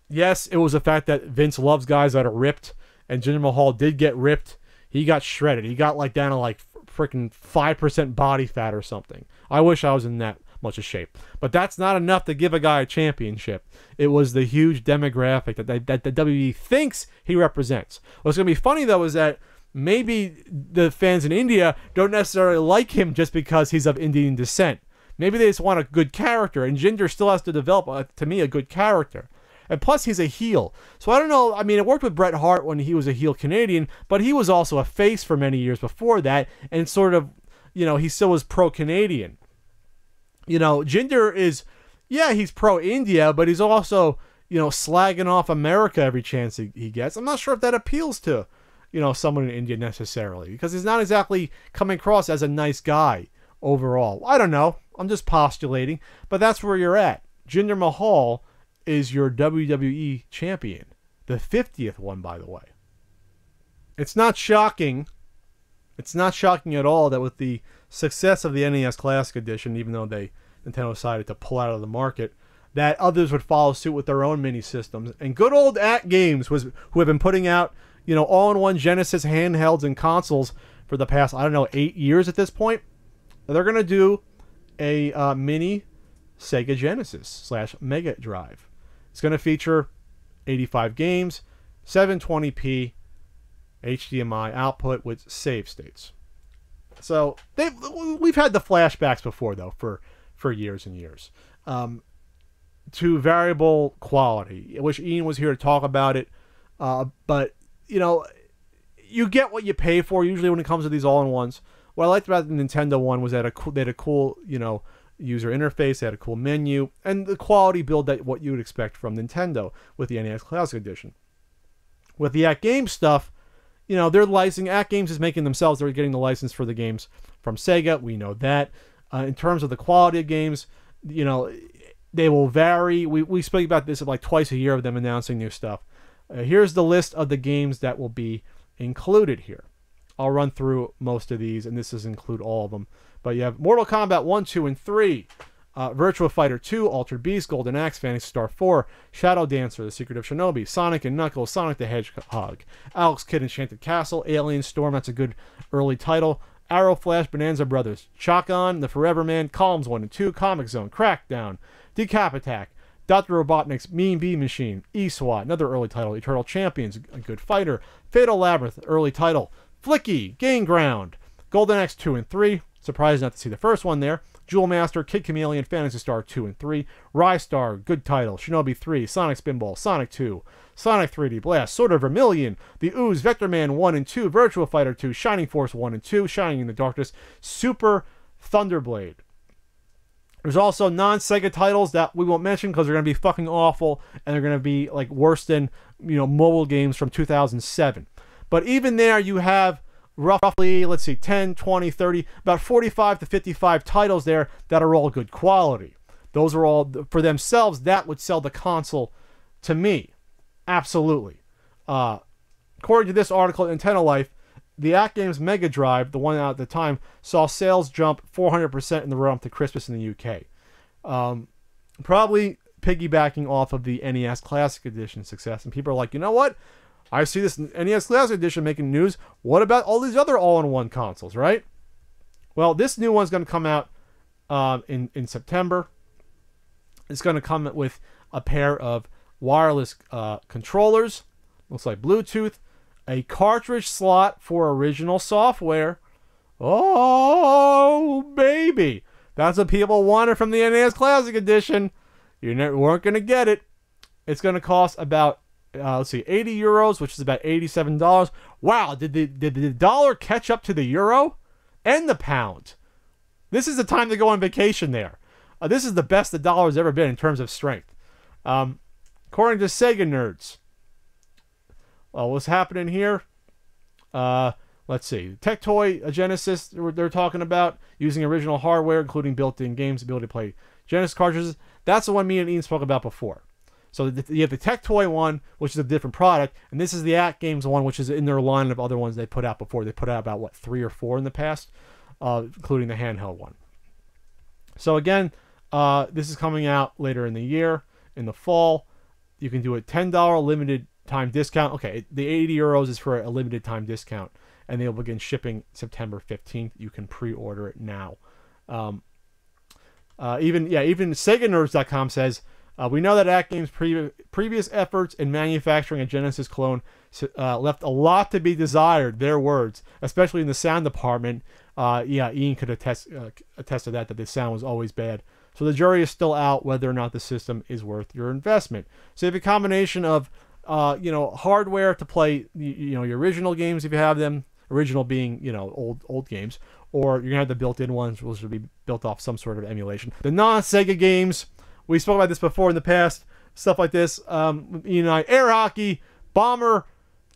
Yes, it was the fact that Vince loves guys that are ripped, and Jinder Mahal did get ripped. He got shredded. He got down to freaking 5% body fat or something. I wish I was in that much of shape. But that's not enough to give a guy a championship. It was the huge demographic that the WWE thinks he represents. What's going to be funny, though, is that maybe the fans in India don't necessarily like him just because he's of Indian descent. Maybe they just want a good character, and Jinder still has to develop, to me, a good character. And plus, he's a heel. So I don't know. I mean, it worked with Bret Hart when he was a heel Canadian, but he was also a face for many years before that, and sort of, he still was pro-Canadian. Jinder is, yeah, he's pro-India, but he's also, slagging off America every chance he gets. I'm not sure if that appeals to, someone in India necessarily, because he's not exactly coming across as a nice guy overall. I don't know. I'm just postulating, but that's where you're at. Jinder Mahal is your WWE champion. The 50th one, by the way. It's not shocking. It's not shocking at all that with the success of the NES Classic Edition, even though Nintendo decided to pull out of the market, that others would follow suit with their own mini systems. And good old At Games, who have been putting out, all-in-one Genesis handhelds and consoles for the past, 8 years at this point. They're going to do a mini Sega Genesis / Mega Drive. It's going to feature 85 games, 720p HDMI output with save states. So we've had the flashbacks before, though, for years and years. To variable quality. I wish Ian was here to talk about it. But, you get what you pay for usually when it comes to these all-in-ones. What I liked about the Nintendo one was that they had a cool, user interface, they had a cool menu, and the quality build that what you would expect from Nintendo with the NES Classic Edition. With the At Games stuff, they're licensing. At Games is making themselves. They're getting the license for the games from Sega. We know that. In terms of the quality of games, you know, they will vary. We speak about this like twice a year of them announcing new stuff. Here's the list of the games that will be included here. I'll run through most of these, and this doesn't include all of them. But you have Mortal Kombat 1, 2, and 3, Virtua Fighter 2, Altered Beast, Golden Axe, Phantasy Star 4, Shadow Dancer, The Secret of Shinobi, Sonic and Knuckles, Sonic the Hedgehog, Alex Kidd Enchanted Castle, Alien Storm, that's a good early title, Arrow Flash, Bonanza Brothers, Shock-On, The Forever Man, Columns 1 and 2, Comic Zone, Crackdown, Decap Attack, Dr. Robotnik's Mean Bee Machine, E-SWAT, another early title, Eternal Champions, a good fighter, Fatal Labyrinth, early title, Flicky, Gain Ground, Golden Axe 2 and 3, surprised not to see the first one there, Jewel Master, Kid Chameleon, Phantasy Star 2 and 3, Rise Star, good title, Shinobi 3, Sonic Spinball, Sonic 2, Sonic 3D Blast, Sword of Vermilion, The Ooze, Vector Man 1 and 2, Virtua Fighter 2, Shining Force 1 and 2, Shining in the Darkness, Super Thunderblade. There's also non-Sega titles that we won't mention because they're going to be fucking awful and they're going to be like worse than, you know, mobile games from 2007. But even there you have roughly, let's see, 10, 20, 30, about 45 to 55 titles there that are all good quality. Those are all, for themselves, that would sell the console to me. Absolutely. According to this article, Nintendo Life, the At Games Mega Drive, the one out at the time, saw sales jump 400% in the run up to Christmas in the UK. Probably piggybacking off of the NES Classic Edition success. And people are like, you know what? I see this NES Classic Edition making news. What about all these other all-in-one consoles, right? Well, this new one's going to come out in September. It's going to come with a pair of wireless controllers. Looks like Bluetooth. A cartridge slot for original software. Oh, baby. That's what people wanted from the NES Classic Edition. You weren't going to get it. It's going to cost about, let's see, 80 euros, which is about $87. Wow, did the dollar catch up to the euro and the pound? This is the time to go on vacation there. This is the best the dollar's ever been in terms of strength. According to Sega Nerds, what's happening here? Let's see. Tectoy Genesis, they're talking about using original hardware, including built-in games, ability to play Genesis cartridges. That's the one me and Ian spoke about before. So you have the Tectoy one, which is a different product, and this is the At Games one, which is in their line of other ones they put out before. They put out about, 3 or 4 in the past, including the handheld one. So again, this is coming out later in the year, in the fall. You can do a $10 limited time discount. Okay, the 80 euros is for a limited time discount, and they'll begin shipping September 15th. You can pre-order it now. Even SegaNerds.com says, we know that At Games' previous efforts in manufacturing a Genesis clone left a lot to be desired, their words, especially in the sound department. Ian could attest to that the sound was always bad. So the jury is still out whether or not the system is worth your investment. So you have a combination of hardware to play your original games if you have them, original being old games, or you're gonna have the built-in ones which will be built off some sort of emulation. The non-Sega games, we spoke about this before in the past, stuff like this. Air hockey, bomber,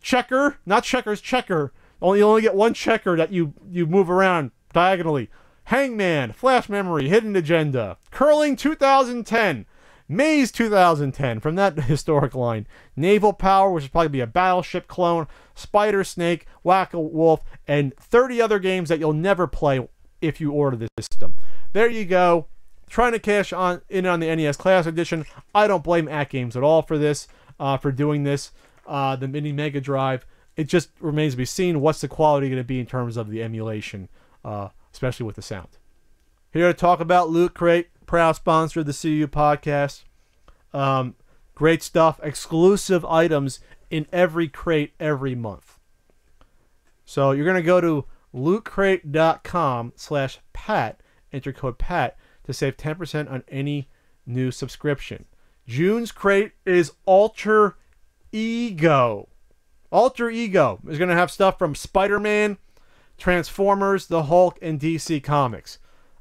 checker, not checkers, checker. You only get one checker that you move around diagonally. Hangman, Flash Memory, Hidden Agenda, Curling 2010, Maze 2010 from that historic line, Naval Power, which would probably be a Battleship clone, Spider Snake, Whack-A-Wolf, and 30 other games that you'll never play if you order this system. There you go. Trying to cash in on the NES Classic Edition. I don't blame At Games at all for this, for doing this. The Mini Mega Drive. It just remains to be seen what's the quality going to be in terms of the emulation, especially with the sound. Here to talk about Loot Crate, proud sponsor of the CU podcast. Great stuff, exclusive items in every crate every month. So you're going to go to lootcrate.com/Pat, enter code PAT to save 10% on any new subscription. June's crate is Alter Ego. Alter Ego is going to have stuff from Spider-Man, Transformers, The Hulk, and DC Comics.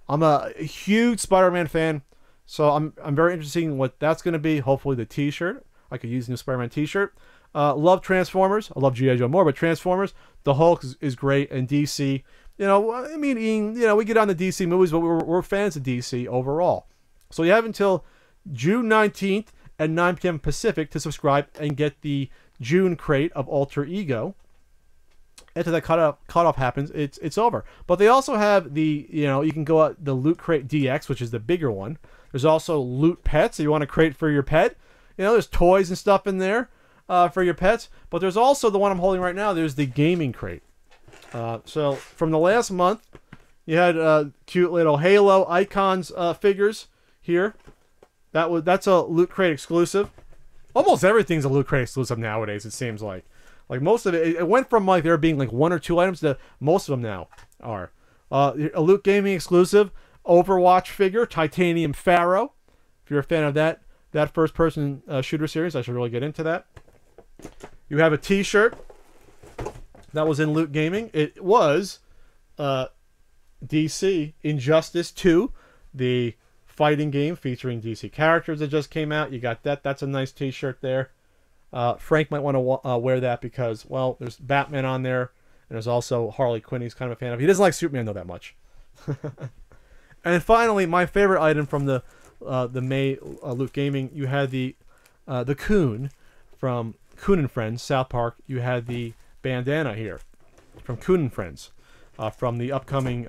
I'm a huge Spider-Man fan, so I'm very interested in what that's going to be. Hopefully the t-shirt. I could use a new Spider-Man t-shirt. Love Transformers. I love G.I. Joe more, but Transformers, The Hulk is great, and DC You know, I mean, you know, we get on the DC movies, but we're fans of DC overall. So you have until June 19th at 9 p.m. Pacific to subscribe and get the June crate of Alter Ego. After that cutoff happens, it's over. But they also have the, you know, you can go out the Loot Crate DX, which is the bigger one. There's also Loot Pets, if you want to crate for your pet. You know, there's toys and stuff in there for your pets. But there's also the one I'm holding right now. There's the Gaming Crate. So from the last month, you had cute little Halo Icons figures here. That's a Loot Crate exclusive. Almost everything's a Loot Crate exclusive nowadays, it seems like. Like most of it went from like there being like 1 or 2 items to most of them now are. A Loot Gaming exclusive Overwatch figure, Titanium Pharaoh. If you're a fan of that first-person shooter series, I should really get into that. You have a T-shirt that was in Loot Gaming. It was DC Injustice 2, the fighting game featuring DC characters that just came out. You got that. That's a nice T-shirt there. Frank might want to wear that because, well, there's Batman on there, and there's also Harley Quinn. He's kind of a fan of. He doesn't like Superman though that much. And finally, my favorite item from the May Loot Gaming, you had the Coon from Coon and Friends, South Park. You had the bandana here from Coon and Friends from the upcoming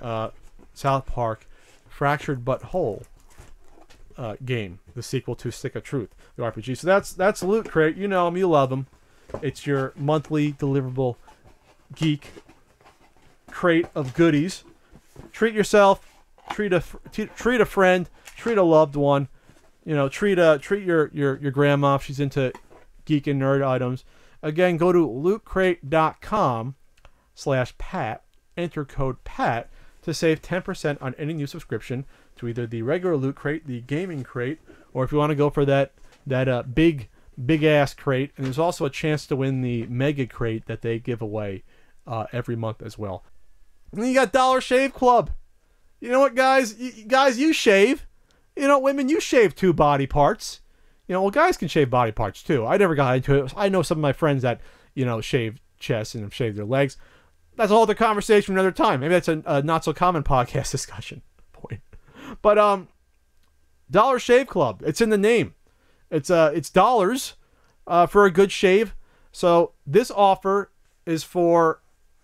South Park Fractured But Whole game, the sequel to Stick of Truth, the RPG. So that's Loot Crate. You know them, you love them. It's your monthly deliverable geek crate of goodies. Treat yourself, treat a friend, treat a loved one. You know, treat your grandma if she's into geek and nerd items. Again, go to lootcrate.com/Pat. Enter code PAT to save 10% on any new subscription to either the regular Loot Crate, the Gaming Crate, or if you want to go for that big ass crate. And there's also a chance to win the Mega Crate that they give away every month as well. And then you got Dollar Shave Club. You know what, guys? Guys, you shave. You know, women, you shave 2 body parts. You know, well, guys can shave body parts too. I never got into it. I know some of my friends that, you know, shave chests and have shaved their legs. That's a whole other conversation for another time. Maybe that's a not so common podcast discussion point. But Dollar Shave Club, it's in the name. It's dollars for a good shave. So this offer is for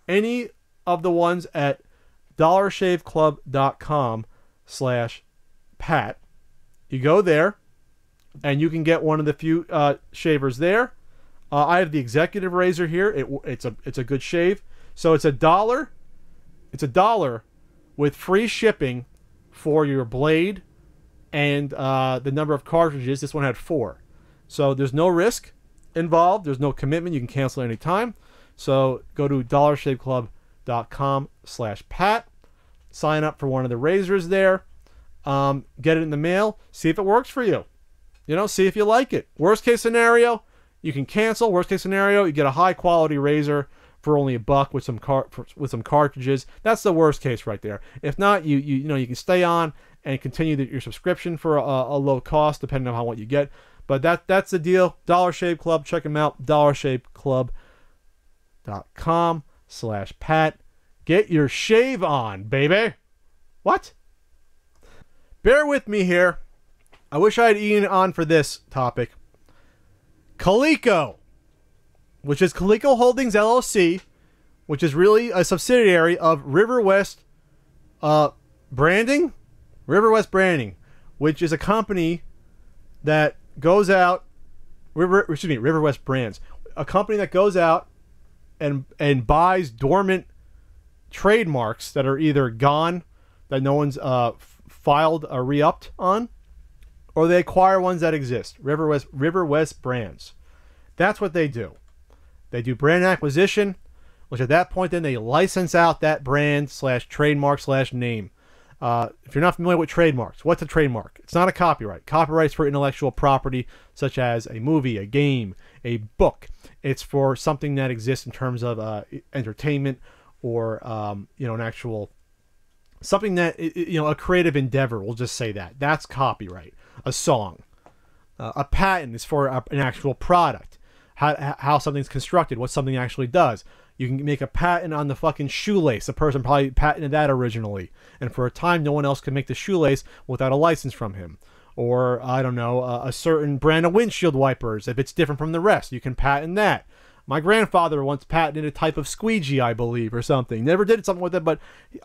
any of the ones at dollarshaveclub.com/Pat. You go there, and you can get one of the few shavers there. I have the executive razor here. It's a good shave. So it's $1. It's $1 with free shipping for your blade and the number of cartridges. This one had 4. So there's no risk involved. There's no commitment. You can cancel any time. So go to dollarshaveclub.com/Pat. Sign up for one of the razors there. Get it in the mail. See if it works for you. You know, see if you like it. Worst case scenario, you can cancel. Worst case scenario, you get a high quality razor for only $1 with some cartridges. That's the worst case right there. If not, you know you can stay on and continue your subscription for a low cost depending on what you get. But that's the deal. Dollar Shave Club, check them out. dollarshaveclub.com/Pat. Get your shave on, baby. What? Bear with me here. I wish I had Ian on for this topic. Coleco, which is Coleco Holdings LLC, which is really a subsidiary of River West Branding, which is a company that goes out, River West Brands, a company that goes out and buys dormant trademarks that are either gone, that no one's filed a re-upped on, or they acquire ones that exist. River West Brands. That's what they do. They do brand acquisition, which at that point then they license out that brand / trademark / name. If you're not familiar with trademarks, what's a trademark? It's not a copyright. Copyright's for intellectual property such as a movie, a game, a book. It's for something that exists in terms of entertainment or an actual something that a creative endeavor. We'll just say that. That's copyright. A song. A patent is for an actual product. How something's constructed, what something actually does. You can make a patent on the fucking shoelace. The person probably patented that originally. And for a time, no one else could make the shoelace without a license from him. Or, I don't know, a certain brand of windshield wipers. If it's different from the rest, you can patent that. My grandfather once patented a type of squeegee, I believe, or something. Never did something with it, but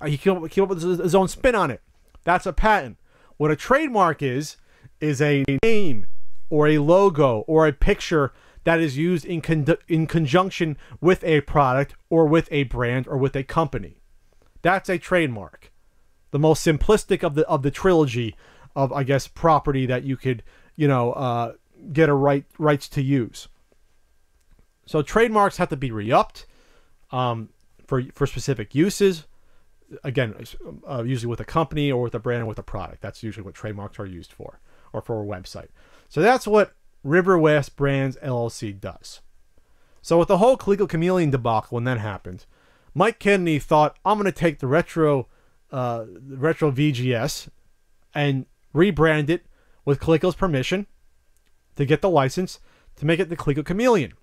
he came up with his own spin on it. That's a patent. What a trademark is a name or a logo or a picture that is used in conjunction with a product or with a brand or with a company. That's a trademark. The most simplistic of the trilogy of, I guess, property that you could, get rights to use. So trademarks have to be re-upped for specific uses. Again, usually with a company or with a brand or with a product. That's usually what trademarks are used for, or for a website. So that's what River West Brands LLC does. So with the whole Coleco Chameleon debacle, when that happened, Mike Kennedy thought, I'm going to take the retro VGS and rebrand it with Coleco's permission to get the license to make it the Coleco Chameleon.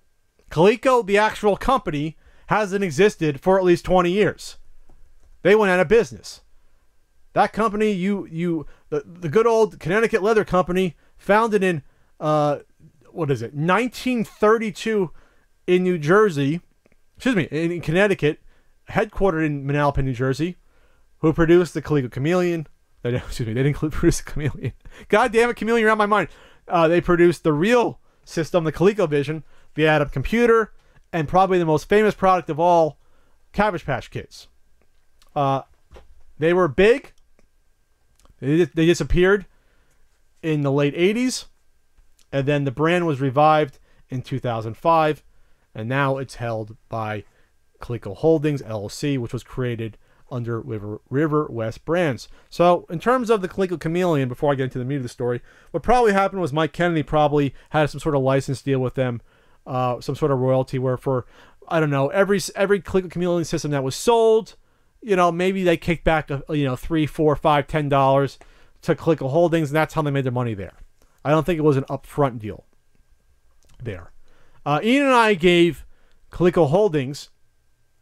Coleco, the actual company, hasn't existed for at least 20 years. They went out of business. That company, the good old Connecticut Leather Company, founded in 1932 in New Jersey, in Connecticut, headquartered in Manalapan, New Jersey, who produced the Coleco Chameleon. They didn't produce the Chameleon. God damn it, Chameleon, you're on my mind. They produced the real system, the ColecoVision, the Atom computer, and probably the most famous product of all, Cabbage Patch Kids. They were big. They disappeared in the late 80s. And then the brand was revived in 2005. And now it's held by Coleco Holdings, LLC, which was created under River West Brands. So in terms of the Coleco Chameleon, before I get into the meat of the story, what probably happened was Mike Kennedy probably had some sort of license deal with them, some sort of royalty where for, I don't know, every Coleco Chameleon system that was sold, maybe they kicked back, $3, $4, $5, $10 to Coleco Holdings, and that's how they made their money there. I don't think it was an upfront deal there. Ian and I gave Coleco Holdings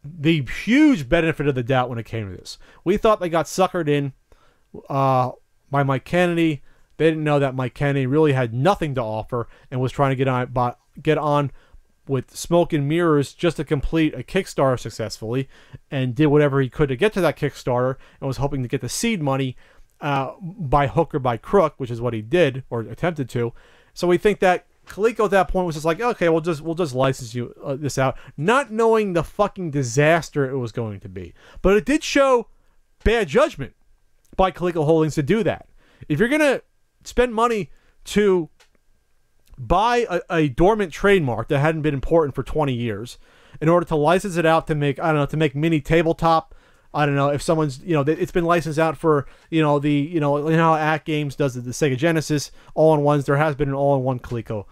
the huge benefit of the doubt when it came to this. We thought they got suckered in by Mike Kennedy. They didn't know that Mike Kennedy really had nothing to offer and was trying to get on with smoke and mirrors just to complete a Kickstarter successfully, and did whatever he could to get to that Kickstarter and was hoping to get the seed money by hook or by crook, which is what he did or attempted to. So we think that Coleco at that point was just like, okay, we'll just license you this out, not knowing the fucking disaster it was going to be. But it did show bad judgment by Coleco Holdings to do that. If you're gonna spend money to buy a dormant trademark that hadn't been important for 20 years in order to license it out to make, I don't know, to make mini tabletop. I don't know if someone's, it's been licensed out for, how Act Games does the Sega Genesis all-in-ones. There has been an all-in-one Coleco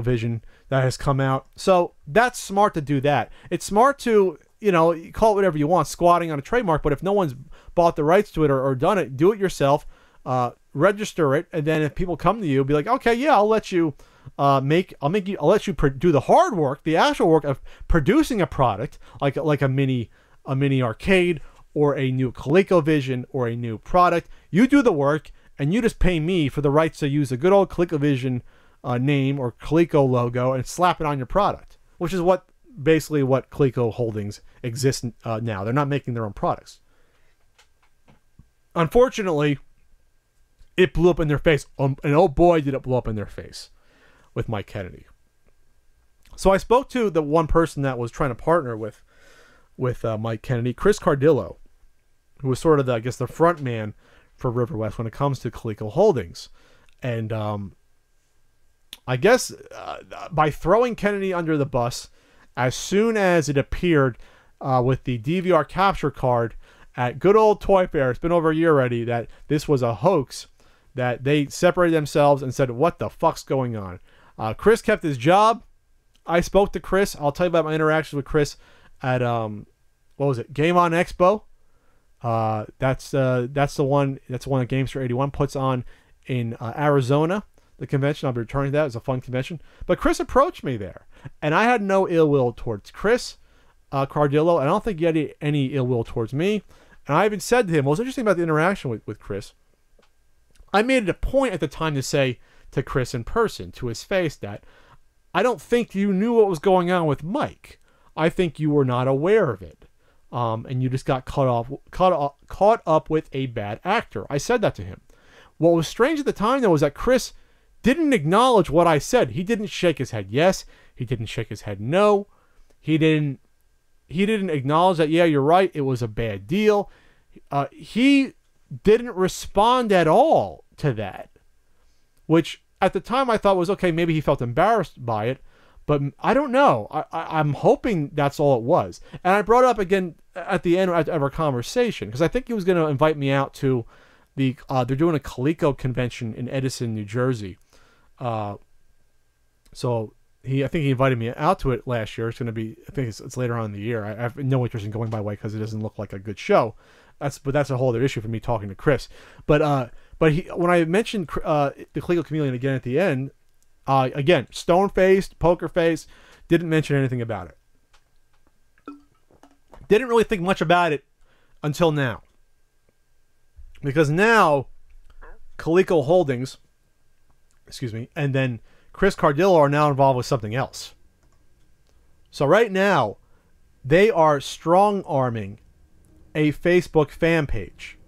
Vision that has come out. So that's smart to do that. It's smart to, call it whatever you want, squatting on a trademark, but if no one's bought the rights to it or done it, do it yourself, register it, and then if people come to you, be like, okay, yeah, I'll let you I'll let you do the hard work, the actual work of producing a product like a mini arcade or a new ColecoVision or a new product. You do the work and you just pay me for the rights to use a good old ColecoVision name or Coleco logo and slap it on your product, which is basically what Coleco Holdings exists now. They're not making their own products. Unfortunately, it blew up in their face, and oh boy did it blow up in their face with Mike Kennedy. So I spoke to the one person that was trying to partner with Mike Kennedy, Chris Cardillo, who was sort of the front man for River West when it comes to Coleco Holdings. And I guess by throwing Kennedy under the bus, as soon as it appeared with the DVR capture card at good old Toy Fair, it's been over a year already, that this was a hoax, that they separated themselves and said, what the fuck's going on? Chris kept his job. I spoke to Chris. I'll tell you about my interaction with Chris at Game On Expo. That's the one that Gamester 81 puts on in Arizona. The convention, I'll be returning to that. It was a fun convention. But Chris approached me there, and I had no ill will towards Chris. Cardillo, and I don't think he had any ill will towards me. And I even said to him, what was interesting about the interaction with Chris, I made it a point at the time to say to Chris in person, to his face, that I don't think you knew what was going on with Mike. I think you were not aware of it. And you just got caught up with a bad actor. I said that to him. What was strange at the time, though, was that Chris didn't acknowledge what I said. He didn't shake his head yes. He didn't shake his head no. He didn't acknowledge that, yeah, you're right, it was a bad deal. He didn't respond at all to that, which at the time I thought was okay. Maybe he felt embarrassed by it, but I don't know. I'm hoping that's all it was. And I brought it up again at the end of our conversation because I think he was going to invite me out to they're doing a Coleco convention in Edison, New Jersey. So I think he invited me out to it last year. It's going to be, I think it's later on in the year. I have no interest in going by way because it doesn't look like a good show. But that's a whole other issue for me talking to Chris. But when I mentioned the Coleco Chameleon again at the end, again, stone-faced, poker face, didn't mention anything about it. Didn't really think much about it until now. Because now, Coleco Holdings, and then Chris Cardillo are now involved with something else. So right now, they are strong-arming a Facebook fan page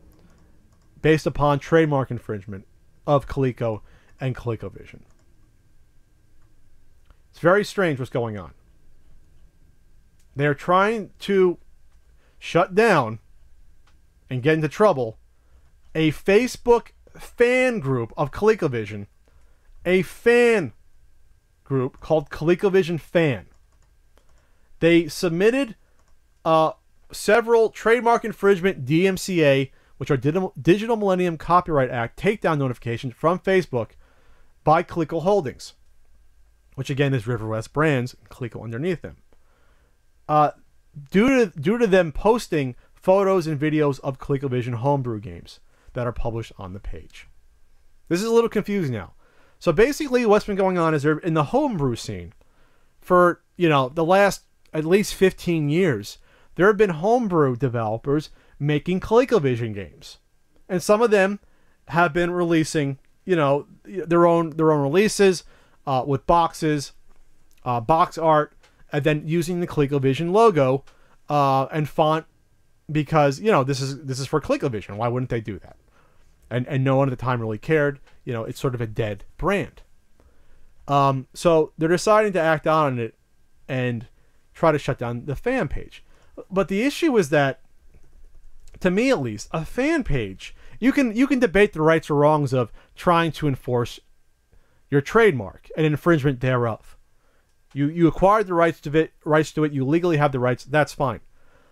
based upon trademark infringement of Coleco and ColecoVision. It's very strange what's going on. They're trying to shut down and get into trouble a Facebook fan group of ColecoVision, a fan group called ColecoVision Fan. They submitted several trademark infringement DMCA, which are Digital Millennium Copyright Act takedown notifications from Facebook by Coleco Holdings, which again is River West Brands, Coleco underneath them. Due to them posting photos and videos of ColecoVision homebrew games that are published on the page. This is a little confusing now. So basically what's been going on is they're in the homebrew scene for, the last at least 15 years. There have been homebrew developers making ColecoVision games. And some of them have been releasing, their own releases with boxes, box art, and then using the ColecoVision logo and font because, this is for ColecoVision. Why wouldn't they do that? And no one at the time really cared. It's sort of a dead brand. So they're deciding to act on it and try to shut down the fan page. But the issue is that, to me at least, a fan page, you can debate the rights or wrongs of trying to enforce your trademark and infringement thereof. You acquired the rights to it, you legally have the rights, that's fine.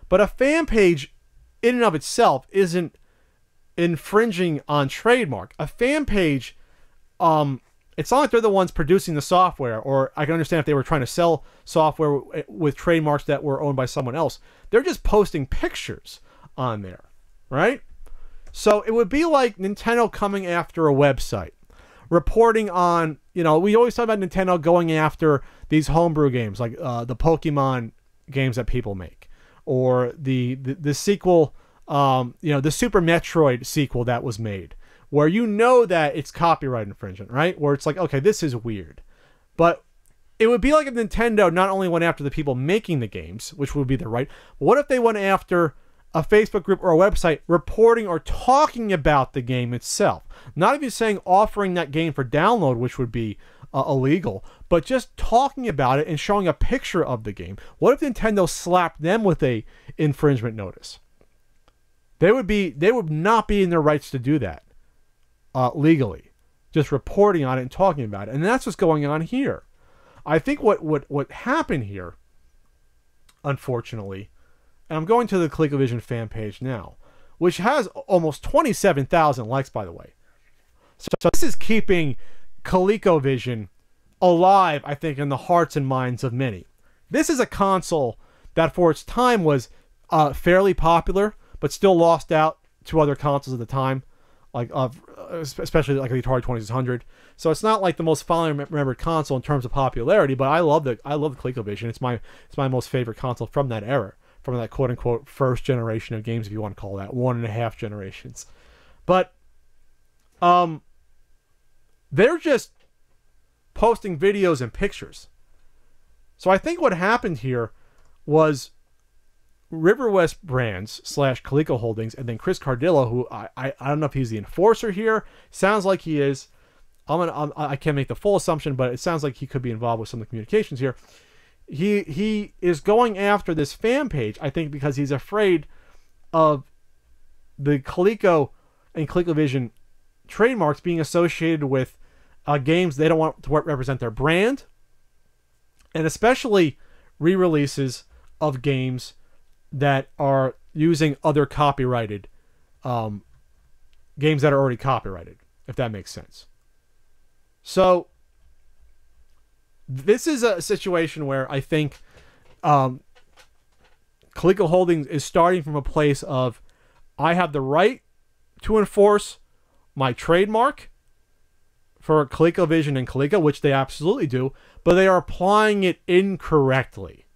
But a fan page in and of itself isn't infringing on trademark. A fan page, it's not like they're the ones producing the software, or I can understand if they were trying to sell software with trademarks that were owned by someone else. They're just posting pictures on there, right? So it would be like Nintendo coming after a website, reporting on, we always talk about Nintendo going after these homebrew games, like the Pokemon games that people make, or the sequel, the Super Metroid sequel that was made, where that it's copyright infringement, right? Where it's like, okay, this is weird. But it would be like if Nintendo not only went after the people making the games, which would be their right, but what if they went after a Facebook group or a website reporting or talking about the game itself? Not even saying offering that game for download, which would be illegal, but just talking about it and showing a picture of the game. What if Nintendo slapped them with a infringement notice? They would not be in their rights to do that legally, just reporting on it and talking about it. And that's what's going on here. I think what happened here, unfortunately, and I'm going to the ColecoVision fan page now, which has almost 27,000 likes, by the way. So this is keeping ColecoVision alive, I think, in the hearts and minds of many. This is a console that for its time was fairly popular, but still lost out to other consoles at the time. like of especially like the Atari 2600. So it's not like the most fondly remembered console in terms of popularity, but I love the ColecoVision. It's my most favorite console from that era, from that quote unquote first generation of games, if you want to call that 1.5 generations. But they're just posting videos and pictures. So I think what happened here was River West Brands / Coleco Holdings, and then Chris Cardillo, who I don't know if he's the enforcer here. Sounds like he is. I can't make the full assumption, but it sounds like he could be involved with some of the communications here. He is going after this fan page, I think, because he's afraid of the Coleco and ColecoVision trademarks being associated with games they don't want to represent their brand, and especially re-releases of games that are using other copyrighted games that are already copyrighted, if that makes sense. So this is a situation where I think Coleco Holdings is starting from a place of, I have the right to enforce my trademark for ColecoVision and Coleco, which they absolutely do, but they are applying it incorrectly.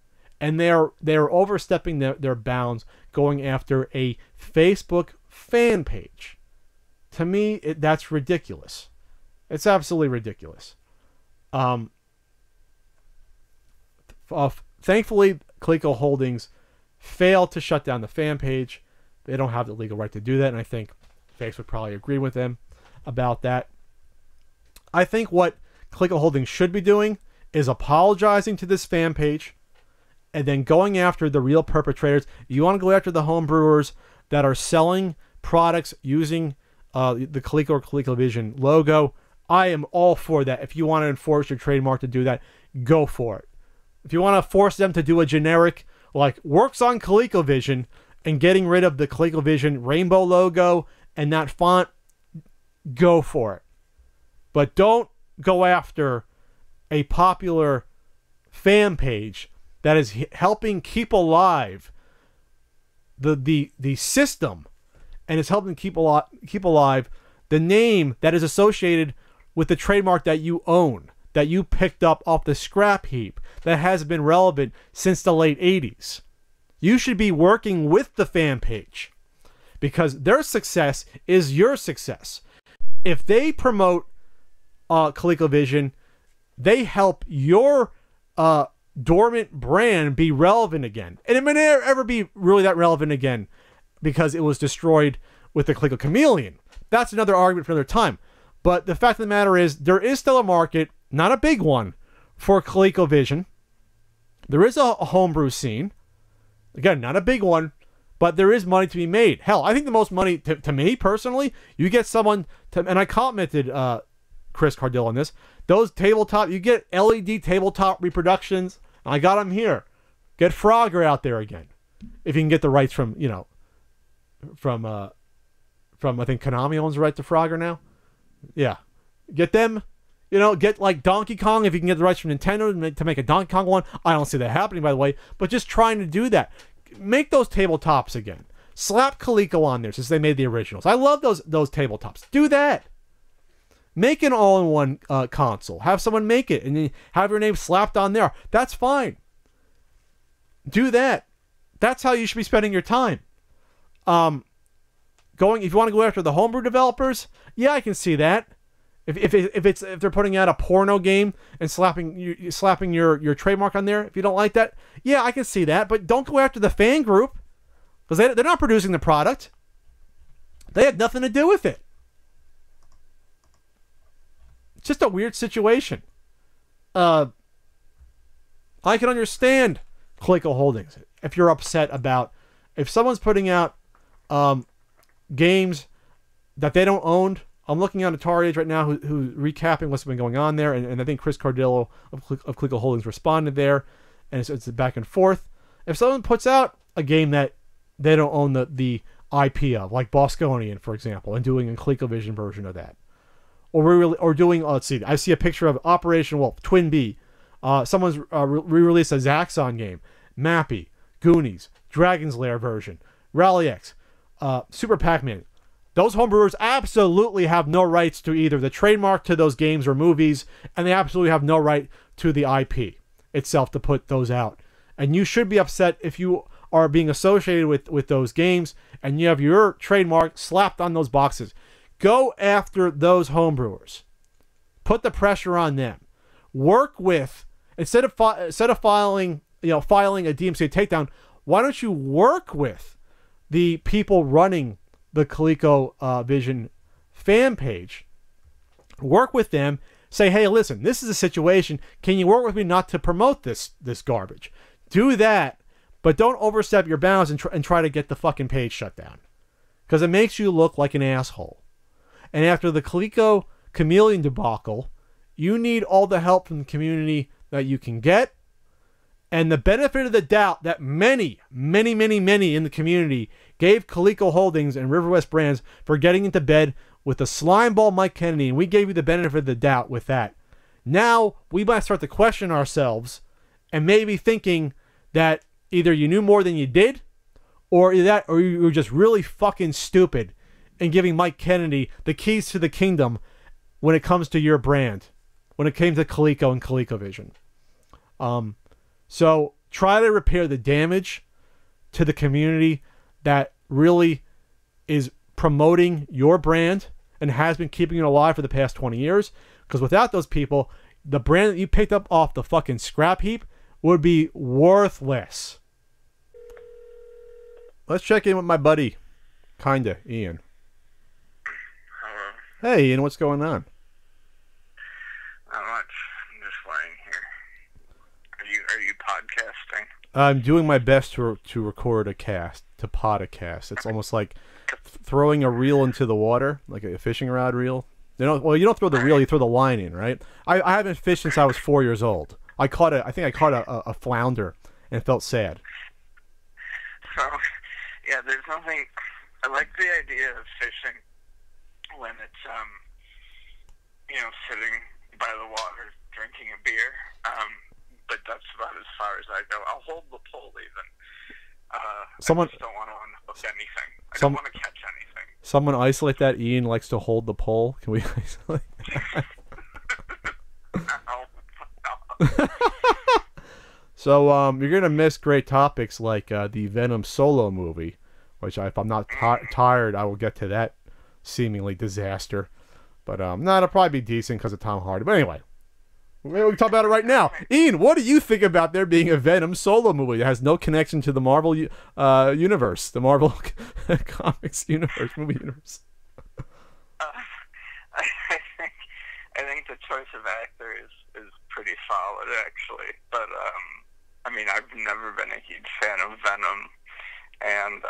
And they're overstepping their bounds, going after a Facebook fan page. To me, that's ridiculous. It's absolutely ridiculous. Thankfully, Coleco Holdings failed to shut down the fan page. They don't have the legal right to do that, and I think Facebook probably agree with them about that. I think what Coleco Holdings should be doing is apologizing to this fan page, and then going after the real perpetrators. You want to go after the home brewers that are selling products using the Coleco or ColecoVision logo. I am all for that. If you want to enforce your trademark to do that, go for it. If you want to force them to do a generic, like works on ColecoVision, and getting rid of the ColecoVision rainbow logo and that font, go for it. But don't go after a popular fan page that is helping keep alive the system, and is helping keep alive the name that is associated with the trademark that you own, that you picked up off the scrap heap, that has been relevant since the late 80s. You should be working with the fan page, because their success is your success. If they promote ColecoVision, they help your dormant brand be relevant again. And it may never ever be really that relevant again because it was destroyed with the Coleco Chameleon. That's another argument for another time. But the fact of the matter is, there is still a market, not a big one, for ColecoVision. There is a homebrew scene. Again, not a big one, but there is money to be made. Hell, I think the most money, to me personally, you get someone to, and I commented Chris Cardillo on this, those tabletop, you get LED tabletop reproductions. I got them here. Get Frogger out there again, if you can get the rights from from I think Konami owns the right to Frogger now. Yeah, get them. Get like Donkey Kong, if you can get the rights from Nintendo to make a Donkey Kong one. I don't see that happening, by the way, but just trying to do that. Make those tabletops again. Slap Coleco on there since they made the originals. I love those tabletops. Do that. Make an all-in-one console. Have someone make it, and then have your name slapped on there. That's fine. Do that. That's how you should be spending your time. If you want to go after the homebrew developers, yeah, I can see that. If they're putting out a porno game and slapping your trademark on there, if you don't like that, yeah, I can see that. But don't go after the fan group, because they're not producing the product. They have nothing to do with it. It's just a weird situation. I can understand Coleco Holdings if you're upset about if someone's putting out games that they don't own. I'm looking on Atari Age right now, who's recapping what's been going on there, and I think Chris Cardillo of Coleco Holdings responded there, and it's back and forth. If someone puts out a game that they don't own the IP of, like Bosconian, for example, and doing a ColecoVision version of that, or doing, let's see, I see a picture of Operation Wolf, Twin B. Someone's re-released a Zaxxon game, Mappy, Goonies, Dragon's Lair version, Rally X, Super Pac-Man, those homebrewers absolutely have no rights to either the trademark to those games or movies, and they absolutely have no right to the IP itself to put those out. And you should be upset if you are being associated with those games and you have your trademark slapped on those boxes. Go after those homebrewers. Put the pressure on them. Work with, instead of filing a DMCA takedown, why don't you work with the people running the ColecoVision fan page? Work with them. Say, hey, listen, this is a situation. Can you work with me not to promote this garbage? Do that, but don't overstep your bounds and try to get the fucking page shut down, because it makes you look like an asshole. And after the Coleco Chameleon debacle, you need all the help from the community that you can get. And the benefit of the doubt that many in the community gave Coleco Holdings and River West Brands for getting into bed with the slimeball Mike Kennedy, and we gave you the benefit of the doubt with that. Now we might start to question ourselves and maybe thinking that either you knew more than you did, or you were just really fucking stupid in giving Mike Kennedy the keys to the kingdom when it comes to your brand, when it came to Coleco and ColecoVision. So try to repair the damage to the community that really is promoting your brand and has been keeping it alive for the past 20 years. Because without those people, the brand that you picked up off the fucking scrap heap would be worthless. Let's check in with my buddy, Ian. Hello. Hey, Ian, what's going on? Not much. I'm just laying here. Are you podcasting? I'm doing my best to record a cast, to pod a cast. It's almost like throwing a reel into the water, like a fishing rod reel. You don't throw the reel, you throw the line in, right? I haven't fished since I was 4 years old. I think I caught a flounder and felt sad. So, yeah, there's nothing. I like the idea of fishing when it's sitting by the water drinking a beer. But that's about as far as I go. I'll hold the pole even. I just don't want to hook anything. I don't want to catch anything. Someone isolate that. Ian likes to hold the pole. Can we isolate that? No. So you're going to miss great topics like the Venom Solo movie, which if I'm not tired, I will get to that seemingly disaster. But it'll probably be decent because of Tom Hardy. But anyway, we can talk about it right now. Ian, what do you think about there being a Venom Solo movie that has no connection to the Marvel universe, the Marvel comics universe, movie universe? I think the choice of actor is pretty solid, actually. But, I've never been a huge fan of Venom. And,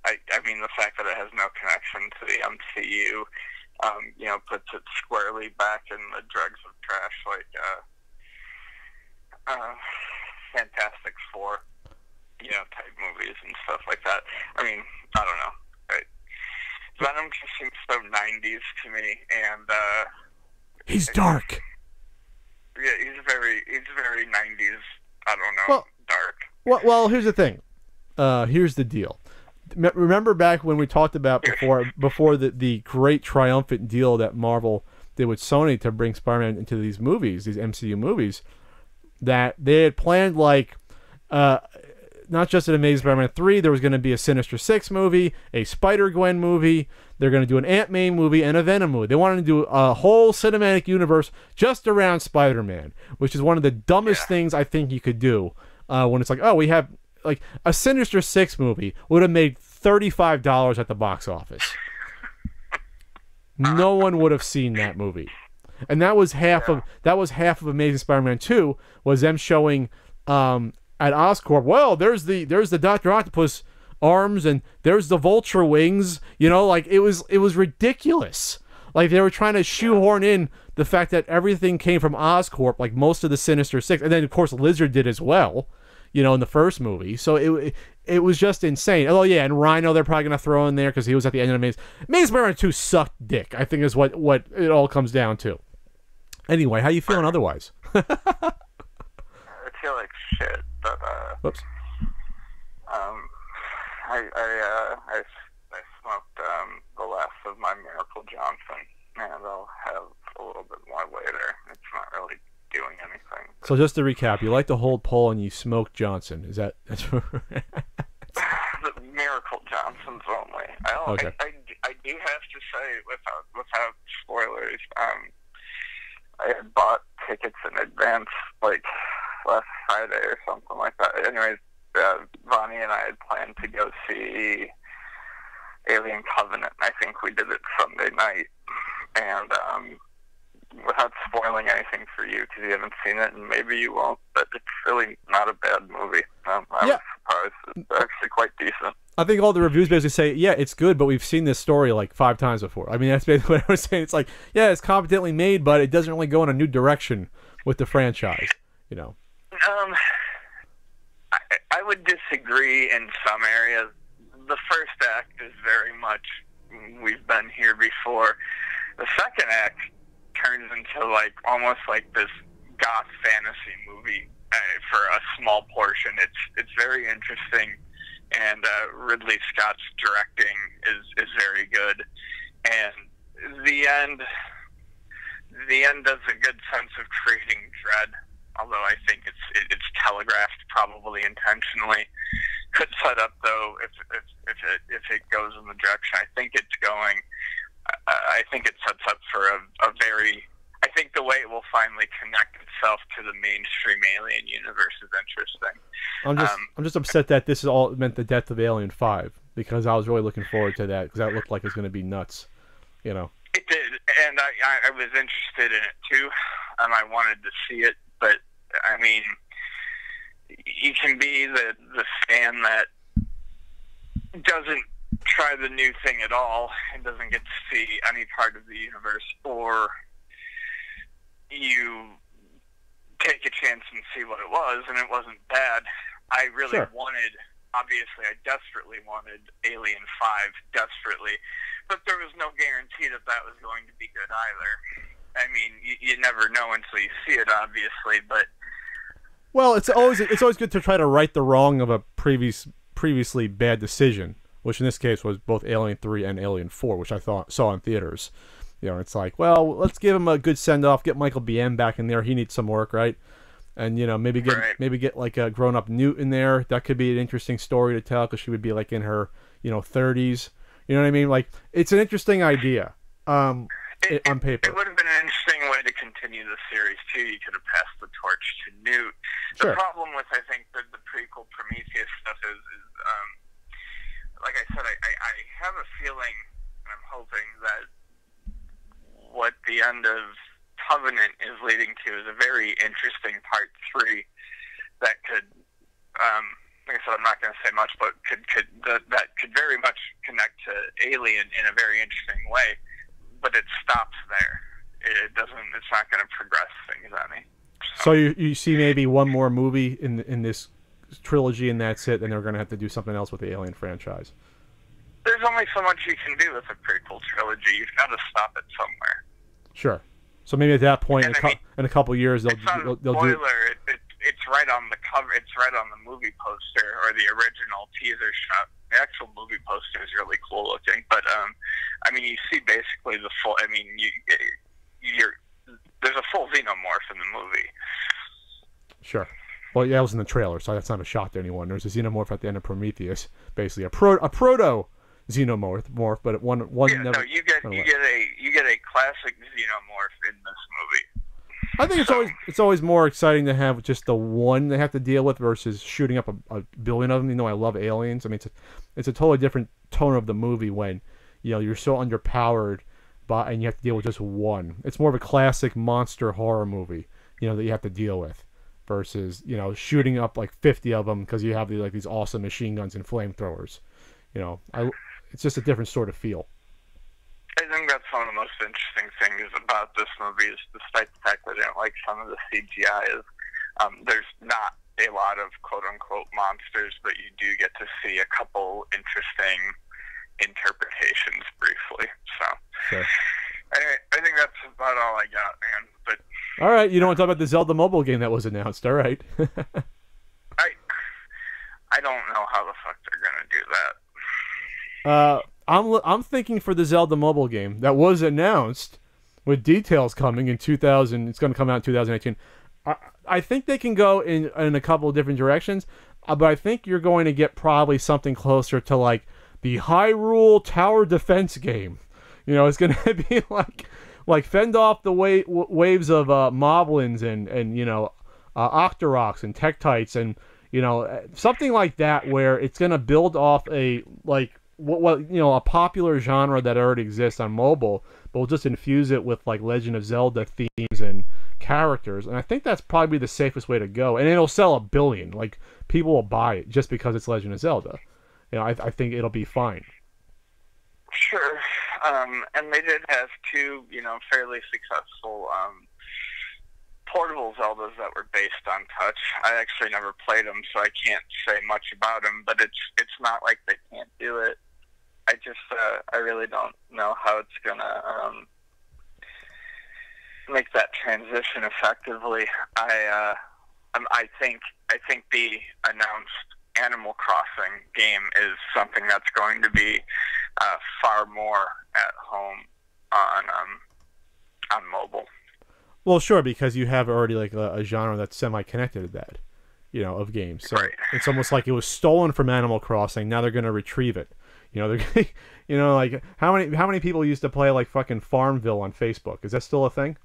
the fact that it has no connection to the MCU, puts it squarely back in the dregs of trash, like Fantastic Four, type movies and stuff like that. I don't know. Venom just seems so 90s to me, and he's dark. Yeah, he's very 90s. I don't know, dark. Well, here's the thing. Here's the deal. Remember back when we talked about before the great triumphant deal that Marvel did with Sony to bring Spider-Man into these movies, these MCU movies, that they had planned not just an Amazing Spider-Man 3, there was going to be a Sinister Six movie, a Spider-Gwen movie, they're going to do an Aunt May movie, and a Venom movie. They wanted to do a whole cinematic universe just around Spider-Man, which is one of the dumbest things I think you could do when it's like, we have, like, a Sinister Six movie would have made $35 at the box office. No one would have seen that movie. And that was half of Amazing Spider-Man 2, was them showing at Oscorp, well, there's the Dr. Octopus arms and there's the Vulture wings, it was ridiculous. Like, they were trying to shoehorn in the fact that everything came from Oscorp, like most of the Sinister Six, and then of course Lizard did as well, in the first movie. So it was just insane. Oh yeah, and Rhino they're probably gonna throw in there because he was at the end of Amazing Spider-Man 2 sucked dick, I think is what it all comes down to. Anyway, how you feeling otherwise? I feel like shit, but whoops. I smoked the of my Miracle Johnson, and I'll have a little bit more later. It's not really doing anything. So just to recap, you like to hold pole and you smoke Johnson. Is that... That's The Miracle Johnsons only. Okay. I do have to say, without spoilers, I had bought tickets in advance, like last Friday or something like that. Anyways, Vonnie and I had planned to go see Alien Covenant. I think we did it Sunday night. And without spoiling anything for you, because you haven't seen it, and maybe you won't, but it's really not a bad movie. I was surprised. It's actually quite decent. I think all the reviews basically say, yeah, it's good, but we've seen this story like 5 times before. I mean, that's basically what I was saying. It's like, yeah, it's competently made, but it doesn't really go in a new direction with the franchise, you know. I would disagree in some areas. The first act is very much, we've been here before. The second act turns into like almost like this goth fantasy movie for a small portion. It's very interesting, and Ridley Scott's directing is very good, and the end does a good sense of creating dread. Although I think it's telegraphed probably intentionally. Could set up though if it goes in the direction I think it's going. I think it sets up for a very. I think the way it will finally connect itself to the mainstream Alien universe is interesting. I'm just upset that this is all meant the death of Alien 5, because I was really looking forward to that, because that looked like it's going to be nuts, you know. It did, and I was interested in it too, and I wanted to see it, but I mean, you can be the fan that doesn't try the new thing at all and doesn't get to see any part of the universe, or you take a chance and see what it was, and it wasn't bad. I really wanted, obviously, I desperately wanted Alien 5, desperately, but there was no guarantee that that was going to be good either. I mean, you never know until you see it, obviously, but... Well, it's always good to try to right the wrong of a previously bad decision, which in this case was both Alien 3 and Alien 4, which I saw in theaters. You know, it's like, well, let's give him a good send-off, get Michael Biehn back in there. He needs some work, right? And, you know, maybe get like a grown-up Newt in there. That could be an interesting story to tell, because she would be like in her, 30s. You know what I mean? Like, it's an interesting idea on paper. It would have been an interesting way to continue the series, too. You could have passed the torch to Newt. The problem with, I think, the prequel Prometheus stuff is like I said, I have a feeling, and I'm hoping that what the end of Covenant is leading to is a very interesting part 3 that could, like I said, I'm not going to say much, but that could very much connect to Alien in a very interesting way, but it stops there. It's not going to progress things any. So you see maybe one more movie in this trilogy, and that's it, and they're going to have to do something else with the Alien franchise. There's only so much you can do with a prequel trilogy. You've got to stop it somewhere. Sure. So maybe at that point, in a couple of years, they'll do. It's right on the cover. It's right on the movie poster or the original teaser shot. The actual movie poster is really cool looking, but I mean, you see basically the full. I mean, there's a full xenomorph in the movie. Sure. Well, yeah, it was in the trailer, so that's not a shock to anyone. There's a xenomorph at the end of Prometheus, basically a proto xenomorph, but one yeah, never. No, you get a classic xenomorph in this movie. I think it's always more exciting to have just the one they have to deal with versus shooting up a billion of them. You know, I love aliens. I mean, it's a totally different tone of the movie when you're so underpowered, and you have to deal with just one. It's more of a classic monster horror movie, that you have to deal with, versus shooting up like 50 of them because you have these awesome machine guns and flamethrowers. It's just a different sort of feel. I think that's one of the most interesting things about this movie is, despite the fact that I don't like some of the CGI, is there's not a lot of quote-unquote monsters, but you do get to see a couple interesting interpretations briefly. So, sure. Anyway, I think that's about all I got, man. But all right, you don't want to talk about the Zelda mobile game that was announced, all right? I don't know how the fuck they're gonna do that. I'm thinking for the Zelda mobile game that was announced with details coming in 2000. It's going to come out in 2018. I think they can go in a couple of different directions, but I think you're going to get probably something closer to like the Hyrule Tower Defense game. You know, it's going to be like fend off the waves of moblins and you know, Octoroks and Tektites and, you know, something like that, where it's going to build off a like what you know, a popular genre that already exists on mobile, but we'll just infuse it with like Legend of Zelda themes and characters. And I think that's probably the safest way to go, and it'll sell 1 billion. Like, people will buy it just because it's Legend of Zelda. You know, I think it'll be fine. Sure. And they did have 2, you know, fairly successful portable Zeldas that were based on touch. I actually never played them, so I can't say much about them, but it's not like they can't do it. I just I really don't know how it's gonna make that transition effectively. I think the announced Animal Crossing game is something that's going to be far more at home on mobile. Well, sure, because you have already like a genre that's semi-connected to that, you know, of games. So right. It's almost like it was stolen from Animal Crossing. Now they're going to retrieve it. You know, they're, you know, like how many people used to play like fucking Farmville on Facebook? Is that still a thing?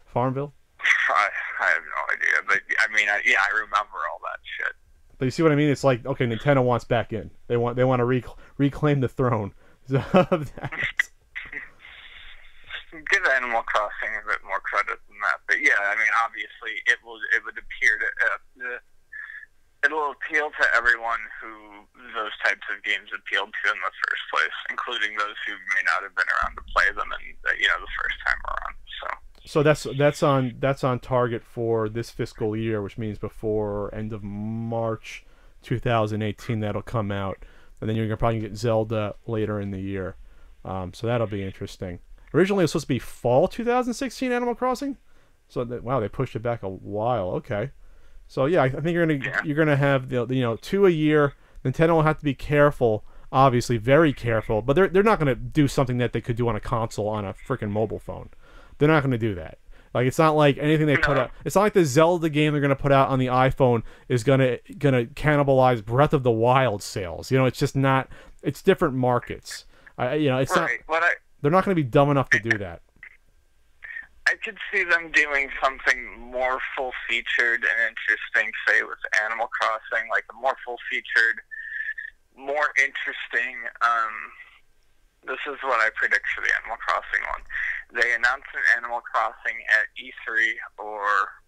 Farmville? I have no idea, but I mean, I remember all that shit. But you see what I mean? It's like, okay, Nintendo wants back in. They want to reclaim the throne of that. Give Animal Crossing a bit more credit than that, but yeah, I mean, obviously, it would appear to it'll appeal to everyone who those types of games appealed to in the first place, including those who may not have been around to play them, and you know, the first time around. So that's on target for this fiscal year, which means before end of March 2018 that'll come out, and then you're probably gonna get Zelda later in the year. So that'll be interesting. Originally, it was supposed to be fall 2016 Animal Crossing, so wow, they pushed it back a while. Okay, so yeah, I think you're gonna have the you know, 2 a year. Nintendo will have to be careful, obviously, very careful, but they're not gonna do something that they could do on a console on a freaking mobile phone. They're not gonna do that. Like, it's not like anything they put out. It's not like the Zelda game they're gonna put out on the iPhone is gonna cannibalize Breath of the Wild sales. You know, it's just not. It's different markets. You know, it's right. not. They're not going to be dumb enough to do that. I could see them doing something more full-featured and interesting, say, with Animal Crossing, like a more full-featured, more interesting. This is what I predict for the Animal Crossing one. They announced an Animal Crossing at E3 or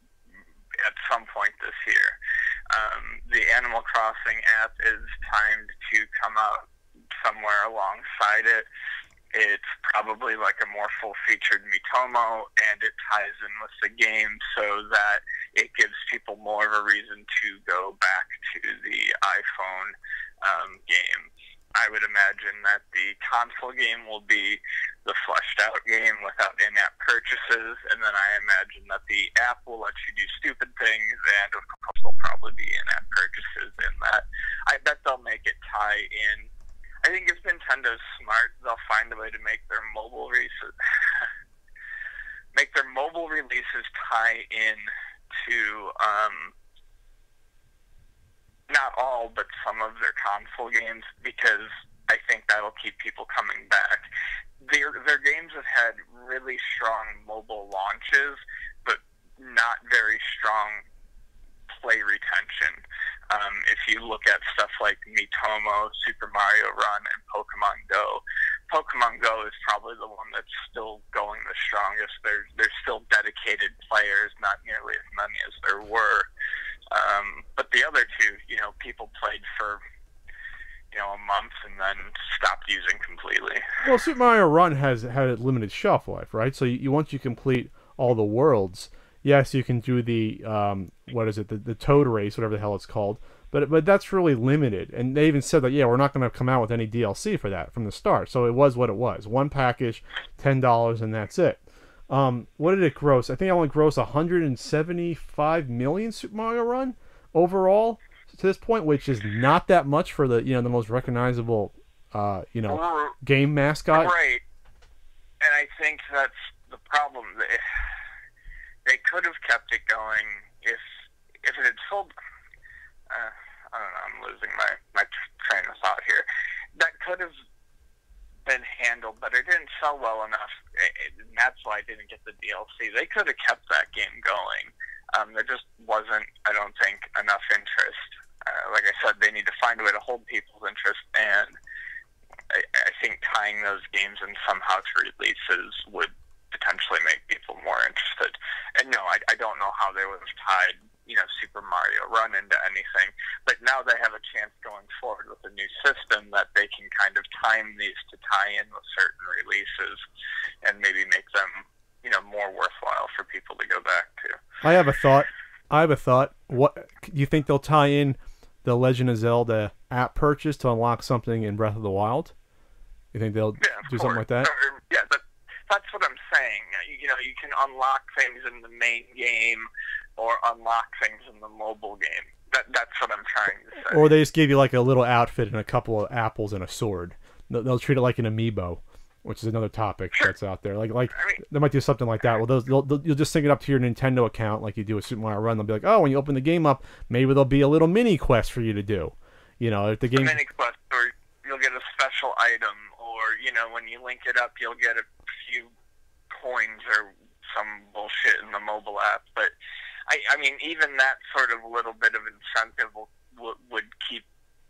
at some point this year. The Animal Crossing app is timed to come out somewhere alongside it. It's probably like a more full-featured Miitomo, and it ties in with the game so that it gives people more of a reason to go back to the iPhone game. I would imagine that the console game will be the fleshed-out game without in-app purchases, and then I imagine that the app will let you do stupid things, and of course there'll probably be in-app purchases in that. I bet they'll make it tie in. I think if Nintendo's smart, they'll find a way to make their mobile releases tie in to not all, but some of their console games, because I think that'll keep people coming back. Their games have had really strong mobile launches, but not very strong play retention. If you look at stuff like Miitomo, Super Mario Run, and Pokemon Go, Pokemon Go is probably the one that's still going the strongest. There's still dedicated players, not nearly as many as there were. But the other two, you know, people played for, you know, a month and then stopped using completely. Well, Super Mario Run had a limited shelf life, right? So once you complete all the worlds, yes, you can do the the Toad Race, whatever the hell it's called, but that's really limited. And they even said that, yeah, we're not going to come out with any DLC for that from the start. So it was what it was: one package, $10, and that's it. What did it gross? I think it only grossed 175 million Super Mario Run overall to this point, which is not that much for the, you know, the most recognizable game mascot. Right. And I think that's the problem. They could have kept it going if it had sold. I don't know. I'm losing my train of thought here. That could have been handled, but it didn't sell well enough, and that's why I didn't get the DLC. They could have kept that game going. There just wasn't, I don't think, enough interest. Like I said, they need to find a way to hold people's interest, and I think tying those games in somehow to releases would potentially make people more interested. And no, I don't know how they would have tied, Super Mario Run into anything, but now they have a chance going forward with a new system that they can kind of time these to tie in with certain releases and maybe make them, more worthwhile for people to go back to. I have a thought. What do you think they'll tie in the Legend of Zelda app purchase to unlock something in Breath of the Wild? You think they'll do something like that? Yeah, that's what I'm saying. You can unlock things in the main game or unlock things in the mobile game. That's what I'm trying to say. Or they just give you like a little outfit and a couple of apples and a sword. They'll treat it like an amiibo, which is another topic that's out there. Like they might do something like that. Well, you'll just sync it up to your Nintendo account like you do with Super Mario Run. They'll be like, oh, when you open the game up, maybe there'll be a little mini quest for you to do. If the game... A mini quest, or you'll get a special item, or, when you link it up, you'll get a few coins or some bullshit in the mobile app. But, I mean, even that sort of little bit of incentive would keep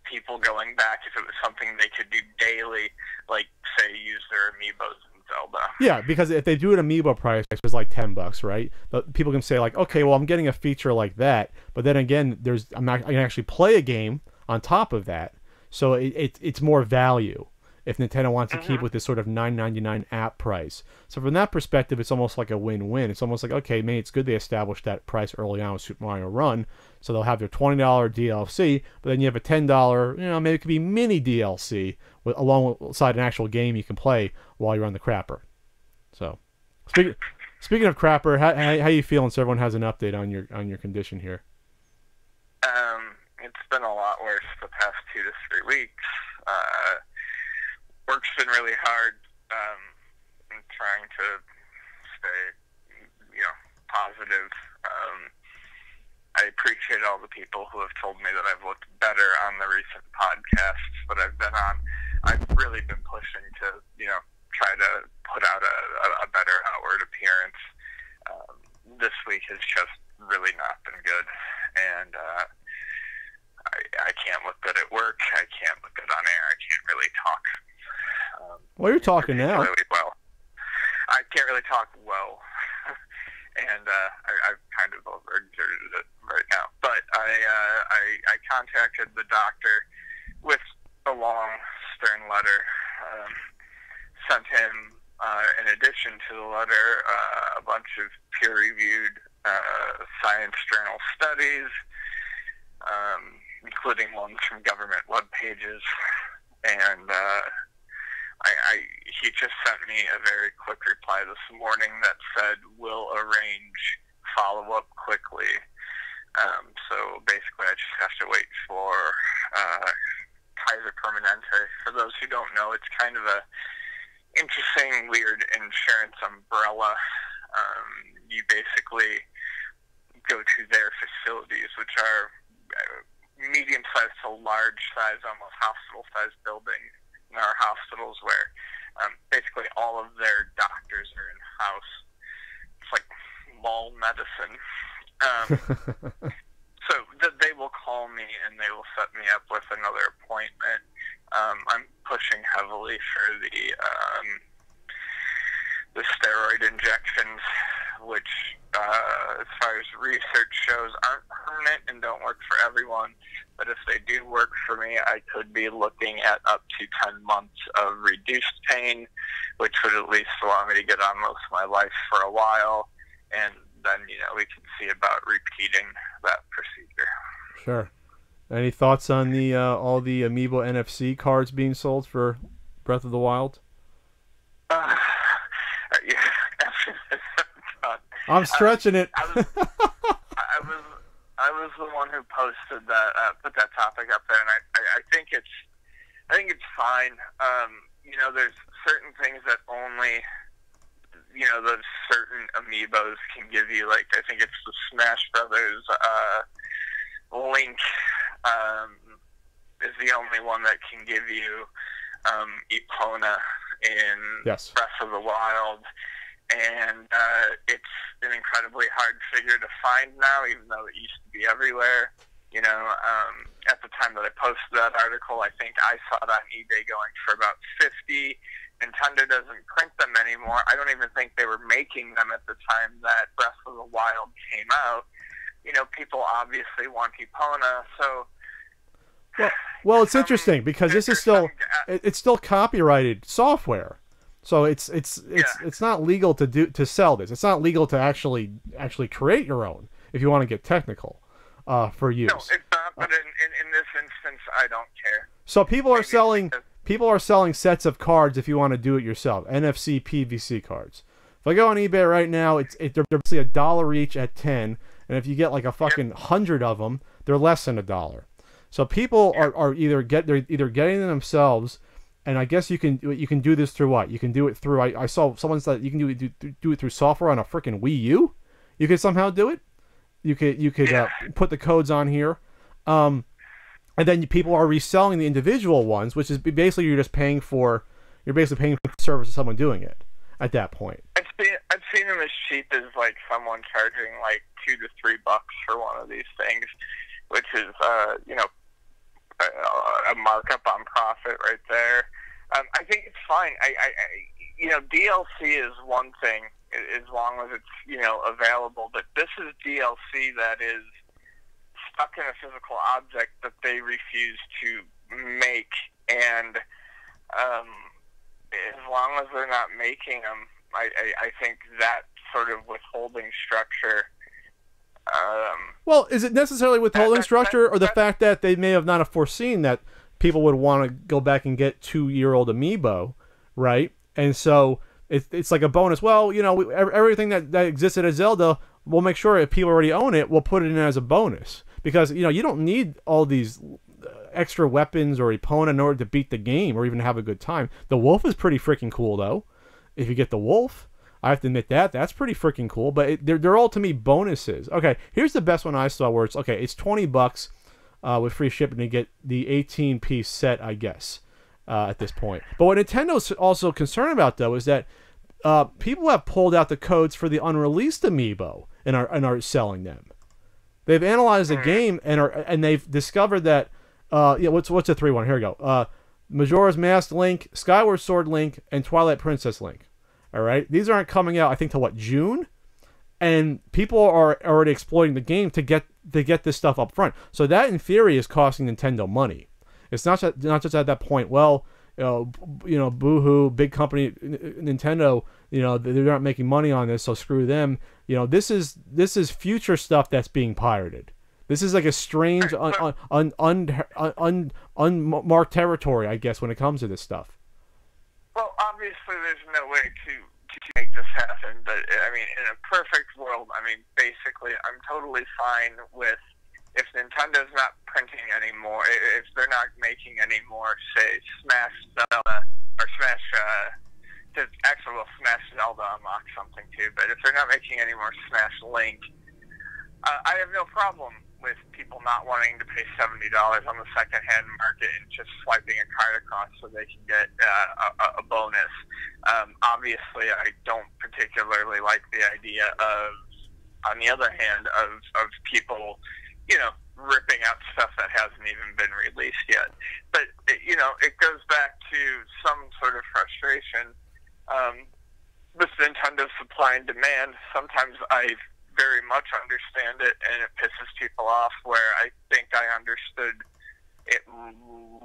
people going back if it was something they could do daily, like, say, use their Amiibos in Zelda. Yeah, because if they do an Amiibo price, it's like $10, right? But people can say, like, okay, well, I'm getting a feature like that, but then again, I can actually play a game on top of that, so it's more value if Nintendo wants to keep with this sort of $9.99 app price. So from that perspective, it's almost like a win-win. It's almost like, okay, man, it's good they established that price early on with Super Mario Run, so they'll have their $20 DLC, but then you have a $10, maybe it could be mini DLC alongside an actual game you can play while you're on the crapper. So, speaking of crapper, how you feeling? So everyone has an update on your condition here. It's been a lot worse the past 2 to 3 weeks. Work's been really hard. I'm trying to stay, positive. I appreciate all the people who have told me that I've looked better on the recent podcasts that I've been on. I've really been pushing to, try to put out a better outward appearance. This week has just really not been good, and I can't look good at work. I can't look good on air. I can't really talk. Well, you're talking now. Really well. I can't really talk well, and I've kind of overexerted it right now. But I contacted the doctor with a long, stern letter. Sent him, in addition to the letter, a bunch of peer-reviewed science journal studies, including ones from government web pages, and he just sent me a very quick reply this morning that said, we'll arrange follow-up quickly. So basically I just have to wait for Kaiser Permanente. For those who don't know, it's kind of a interesting, weird insurance umbrella. You basically go to their facilities, which are medium-sized to large-sized, almost hospital-sized buildings. There are hospitals where basically all of their doctors are in-house. It's like mall medicine. So they will call me and they will set me up with another appointment. I'm pushing heavily for the steroid injections, which, as far as research shows, aren't permanent and don't work for everyone. But if they do work for me, I could be looking at up to 10 months of reduced pain, which would at least allow me to get on most of my life for a while. And then, we can see about repeating that procedure. Sure. Any thoughts on the all the Amiibo NFC cards being sold for Breath of the Wild? Yeah. I'm stretching it. I was the one who posted that, put that topic up there, and I think it's I think it's fine. You know, there's certain things that only, you know, those certain amiibos can give you. Like, I think it's the Smash Brothers Link is the only one that can give you Epona in Yes. Breath of the Wild. And it's an incredibly hard figure to find now, even though it used to be everywhere. You know, at the time that I posted that article, I think I saw it on eBay going for about $50. Nintendo doesn't print them anymore. I don't even think they were making them at the time that Breath of the Wild came out. You know, people obviously want Epona, so... Well, it's interesting because this is still it's still copyrighted software, so it's not legal to sell this. It's not legal to actually create your own if you want to get technical for use. No, it's not. But in this instance, I don't care. So people are selling sets of cards if you want to do it yourself. NFC PVC cards. If I go on eBay right now, they're basically $1 each at 10, and if you get like a fucking 100 of them, they're less than $1. So people are either getting them themselves, and I guess you can do this through what? You can do it through I saw someone said you can do it through software on a freaking Wii U. You could somehow do it. You could put the codes on here, and then people are reselling the individual ones, which is basically you're basically paying for the service of someone doing it at that point. I've seen them as cheap as like someone charging like $2 to $3 for one of these things, which is you know, a markup on profit right there. I think it's fine. I you know, DLC is one thing as long as it's, you know, available, but this is DLC that is stuck in a physical object that they refuse to make, and as long as they're not making them, I think that sort of withholding structure. Well, is it necessarily withholding structure, or the fact that they may have not have foreseen that people would want to go back and get 2-year-old Amiibo, right? And so it's like a bonus. Well, you know, everything that existed as Zelda, we'll make sure if people already own it, we'll put it in as a bonus. Because, you know, you don't need all these extra weapons or Epona in order to beat the game or even have a good time. The wolf is pretty freaking cool, though. If you get the wolf, I have to admit that's pretty freaking cool. But they're all, to me, bonuses. Okay, here's the best one I saw where it's $20 with free shipping to get the 18-piece set, I guess, at this point. But what Nintendo's also concerned about, though, is that people have pulled out the codes for the unreleased Amiibo and are selling them. They've analyzed the game and they've discovered that what's a 3-1? Here we go. Majora's Mask Link, Skyward Sword Link, and Twilight Princess Link. All right, these aren't coming out, I think, till what, June? And people are already exploiting the game to get this stuff up front. So that, in theory, is costing Nintendo money. It's not just at that point. Well, you know, boo-hoo, big company Nintendo. You know, they're not making money on this, so screw them. You know, this is future stuff that's being pirated. This is like a strange, unmarked territory, I guess, when it comes to this stuff. Well, obviously, there's no way to make this happen. But I mean, in a perfect world, I mean, basically, I'm totally fine with if Nintendo's not printing anymore, if they're not making any more, say, Smash Zelda or Smash. Actually, well, Smash Zelda unlocks something too. But if they're not making any more Smash Link, I have no problem with people not wanting to pay $70 on the second-hand market and just swiping a card across so they can get a bonus. Obviously, I don't particularly like the idea of, on the other hand, of people, you know, ripping out stuff that hasn't even been released yet. But, you know, it goes back to some sort of frustration with Nintendo's supply and demand. Sometimes I very much understand it, and it pisses people off, where I think I understood it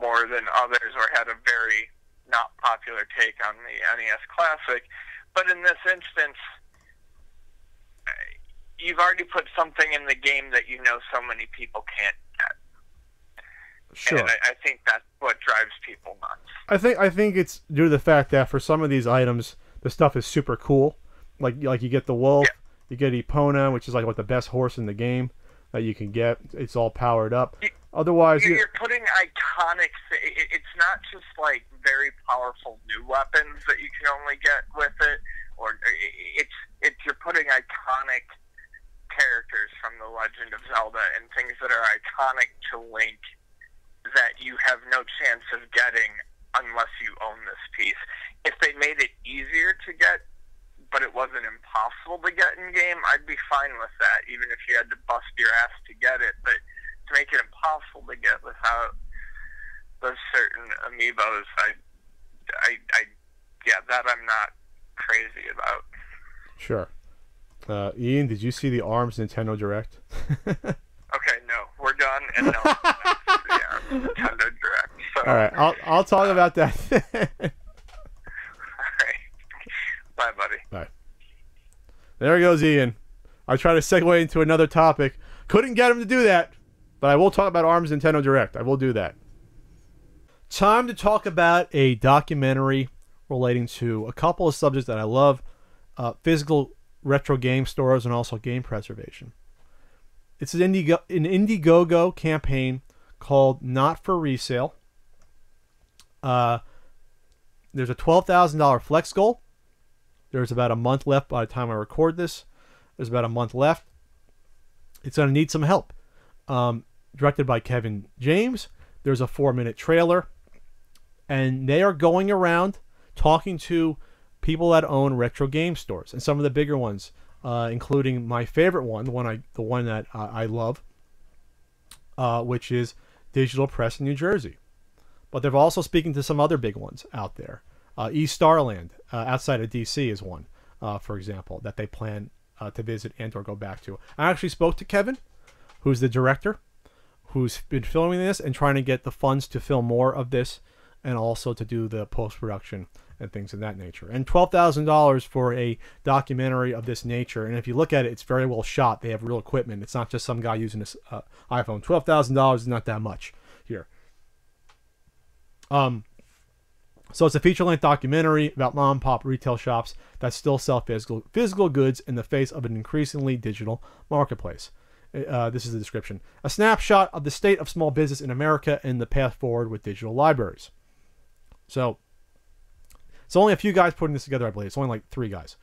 more than others, or had a very not popular take on the NES Classic. But in this instance, you've already put something in the game that you know so many people can't get. Sure. And I think that's what drives people nuts. I think it's due to the fact that for some of these items, the stuff is super cool. Like you get the wolf. Yeah. You get Epona, which is like the best horse in the game that you can get. It's all powered up. Otherwise, you're putting iconic. It's not just like very powerful new weapons that you can only get with it, or it's you're putting iconic characters from the Legend of Zelda and things that are iconic to Link that you have no chance of getting unless you own this piece. If they made it easier to get, but it wasn't impossible to get in game, I'd be fine with that, even if you had to bust your ass to get it. But to make it impossible to get without those certain amiibos, that I'm not crazy about. Sure. Ian, did you see the ARMS Nintendo Direct? Okay, no, we're done, and no, the Nintendo Direct. So. All right, I'll talk about that. Bye, buddy. Bye. There goes Ian. I tried to segue into another topic. Couldn't get him to do that, but I will talk about ARMS Nintendo Direct. I will do that. Time to talk about a documentary relating to a couple of subjects that I love. Physical retro game stores and also game preservation. It's an Indiegogo campaign called Not for Resale. There's a $12,000 flex goal. There's about a month left by the time I record this. There's about a month left. It's going to need some help. Directed by Kevin James. There's a 4-minute trailer. And they are going around talking to people that own retro game stores. And some of the bigger ones, including my favorite one, the one that I love, which is Digital Press in New Jersey. But they're also speaking to some other big ones out there. East Starland, outside of DC, is one, for example, that they plan to visit and or go back to. I actually spoke to Kevin, who's the director, who's been filming this and trying to get the funds to film more of this and also to do the post-production and things of that nature. And $12,000 for a documentary of this nature. And if you look at it, it's very well shot. They have real equipment. It's not just some guy using this iPhone. $12,000 is not that much here. So it's a feature-length documentary about mom-and-pop retail shops that still sell physical goods in the face of an increasingly digital marketplace. This is the description. A snapshot of the state of small business in America and the path forward with digital libraries. So it's only a few guys putting this together, I believe. It's only like 3 guys.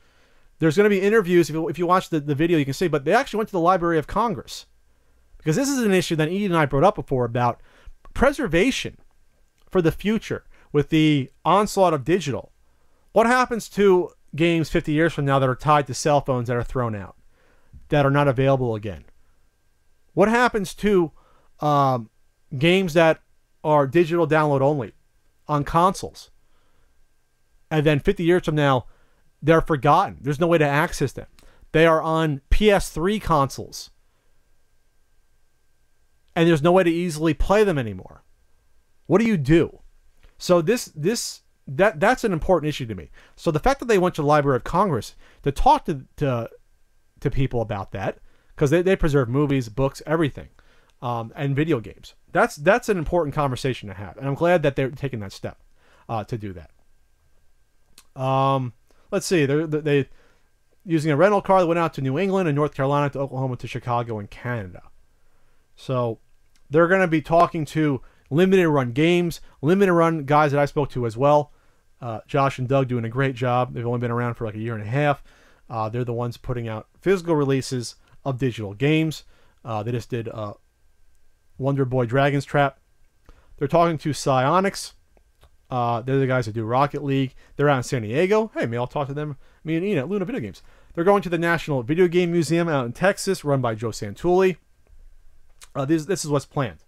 There's going to be interviews. If you watch the video, you can see. But they actually went to the Library of Congress. Because this is an issue that Ian and I brought up before about preservation for the future with the onslaught of digital. What happens to games 50 years from now that are tied to cell phones that are thrown out, that are not available again? What happens to games that are digital download only on consoles? And then 50 years from now, they're forgotten. There's no way to access them. They are on PS3 consoles. And there's no way to easily play them anymore. What do you do? So that's an important issue to me. So the fact that they went to the Library of Congress to talk to people about that, because they preserve movies, books, everything, and video games. That's an important conversation to have, and I'm glad that they're taking that step to do that. Let's see, they using a rental car that went out to New England and North Carolina to Oklahoma to Chicago and Canada. So they're going to be talking to limited run games, limited run guys that I spoke to as well. Josh and Doug doing a great job. They've only been around for like a year and a half. They're the ones putting out physical releases of digital games. They just did Wonder Boy Dragon's Trap. They're talking to Psyonix. They're the guys that do Rocket League. They're out in San Diego. Hey, maybe I'll talk to them. Me and Ian at Luna Video Games. They're going to the National Video Game Museum out in Texas, run by Joe Santulli. This is what's planned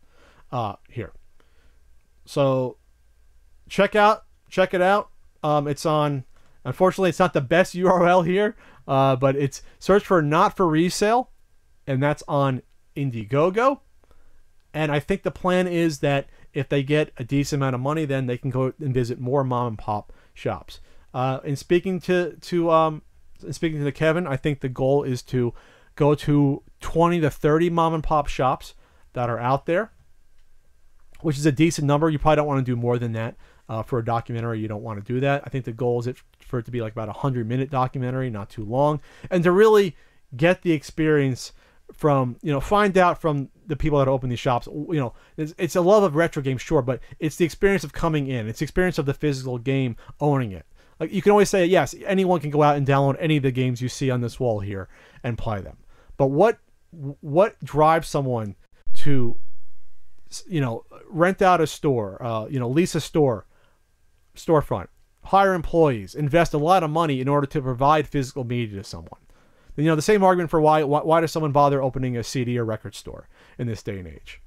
here. So check it out. It's on. Unfortunately, it's not the best URL here, but it's search for Not for Resale, and that's on Indiegogo. And I think the plan is that if they get a decent amount of money, then they can go and visit more mom and pop shops. And speaking to Kevin, I think the goal is to go to 20 to 30 mom and pop shops that are out there, which is a decent number. You probably don't want to do more than that. For a documentary, you don't want to do that. I think the goal is for it to be like about a 100-minute documentary, not too long, and to really get the experience from, find out from the people that open these shops. It's a love of retro games, sure, but it's the experience of coming in. It's the experience of the physical game, owning it. Like, you can always say, yes, anyone can go out and download any of the games you see on this wall here and play them. But what drives someone to, rent out a store, lease a storefront, hire employees, invest a lot of money in order to provide physical media to someone? The same argument for why does someone bother opening a CD or record store in this day and age?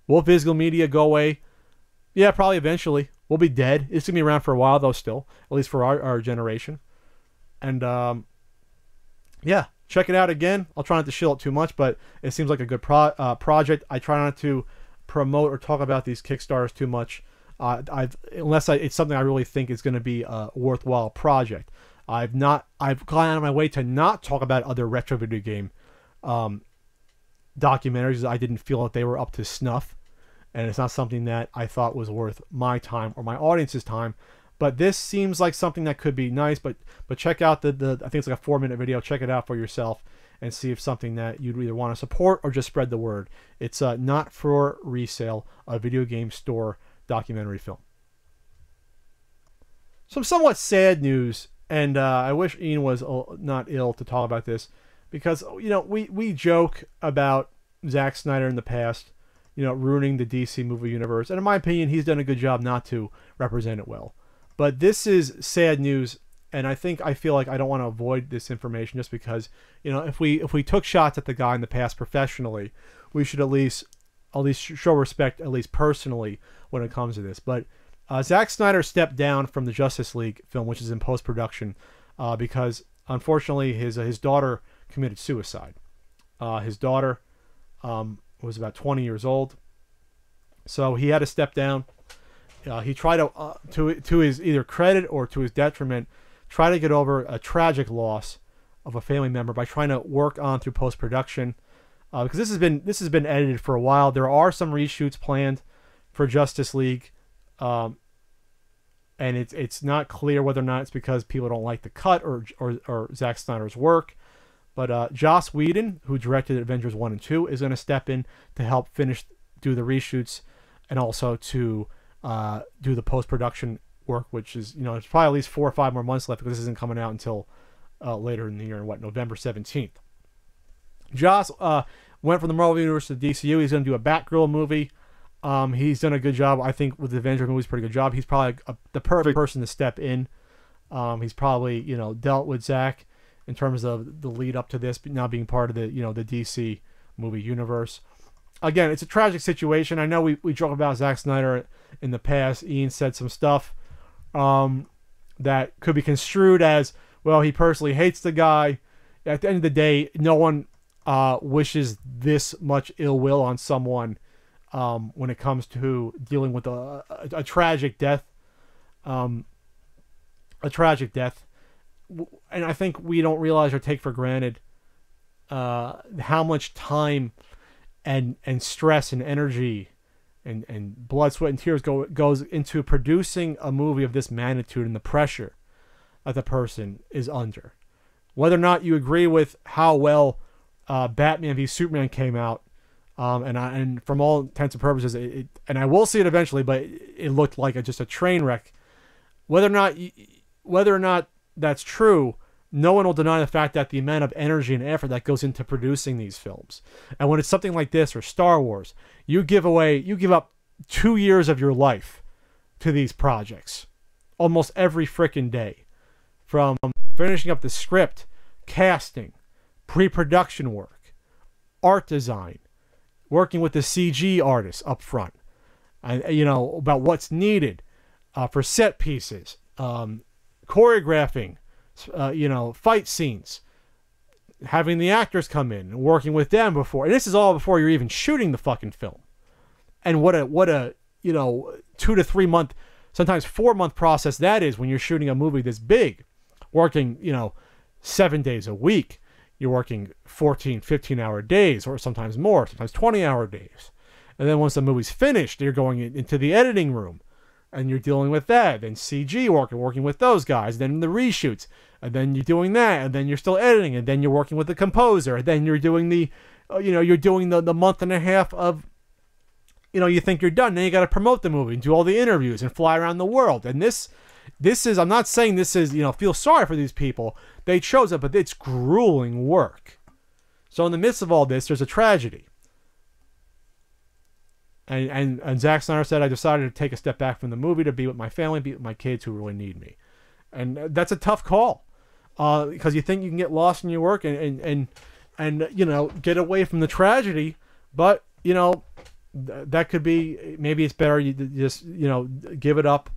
Will physical media go away? Yeah, probably eventually. We'll be dead. It's going to be around for a while, though, still. At least for our generation. And, yeah, check it out again. I'll try not to shill it too much, but it seems like a good project. I try not to promote or talk about these Kickstarters too much, unless it's something I really think is going to be a worthwhile project. I've gone out of my way to not talk about other retro video game documentaries. I didn't feel that they were up to snuff, and it's not something that I thought was worth my time or my audience's time. But this seems like something that could be nice. But check out the I think it's like a 4-minute video. Check it out for yourself and see if something that you'd either want to support or just spread the word. It's Not For Resale, a video game store documentary film. Some somewhat sad news. And I wish Ian was not ill to talk about this, because we joke about Zack Snyder in the past, ruining the DC movie universe, and in my opinion, he's done a good job not to represent it well. But this is sad news, and I feel like I don't want to avoid this information just because if we took shots at the guy in the past professionally, we should at least show respect, at least personally, when it comes to this. But Zack Snyder stepped down from the Justice League film, which is in post-production, because unfortunately his daughter committed suicide. His daughter was about 20 years old, so he had to step down. He tried to his either credit or to his detriment, try to get over a tragic loss of a family member by trying to work on through post-production, because this has been edited for a while. There are some reshoots planned for Justice League. And it's not clear whether or not it's because people don't like the cut or Zack Snyder's work. But Joss Whedon, who directed Avengers 1 and 2, is going to step in to help do the reshoots and also to do the post-production work, which is, it's probably at least 4 or 5 more months left, because this isn't coming out until later in the year, November 17th. Joss went from the Marvel Universe to the DCU. He's going to do a Batgirl movie. He's done a good job, I think, with the Avengers movies. Pretty good job. He's probably the perfect person to step in. He's probably dealt with Zack in terms of the lead up to this, now being part of the the DC movie universe. Again, it's a tragic situation. I know we joke about Zack Snyder in the past. Ian said some stuff that could be construed as, well, he personally hates the guy. At the end of the day, no one wishes this much ill will on someone. When it comes to dealing with a tragic death, and I think we don't realize or take for granted how much time and stress and energy and blood, sweat, and tears goes into producing a movie of this magnitude, and the pressure that the person is under. Whether or not you agree with how well Batman v Superman came out. And from all intents and purposes, and I will see it eventually, but it looked like just a train wreck. Whether or not that's true, no one will deny the fact that the amount of energy and effort that goes into producing these films. And when it's something like this or Star Wars, you give up 2 years of your life to these projects, almost every frickin' day, from finishing up the script, casting, pre-production work, art design, working with the CG artists up front, and about what's needed for set pieces, choreographing, fight scenes, having the actors come in and working with them before. And this is all before you're even shooting the fucking film. And what a 2 to 3 month, sometimes 4 month process that is when you're shooting a movie this big, working 7 days a week. You're working 14, 15-hour days, or sometimes more, sometimes 20-hour days. And then once the movie's finished, you're going into the editing room. and you're dealing with that. Then CG working with those guys. Then the reshoots, and then you're doing that, and then you're still editing, and then you're working with the composer, and then you're doing the, you're doing the month and a half of, you think you're done. Then you got to promote the movie and do all the interviews and fly around the world. And this is, I'm not saying this is, feel sorry for these people. They chose it, but it's grueling work. So in the midst of all this, there's a tragedy. And Zack Snyder said, I decided to take a step back from the movie to be with my family, be with my kids who really need me. And that's a tough call. Because you think you can get lost in your work and get away from the tragedy. But, that could be, maybe it's better you just, give it up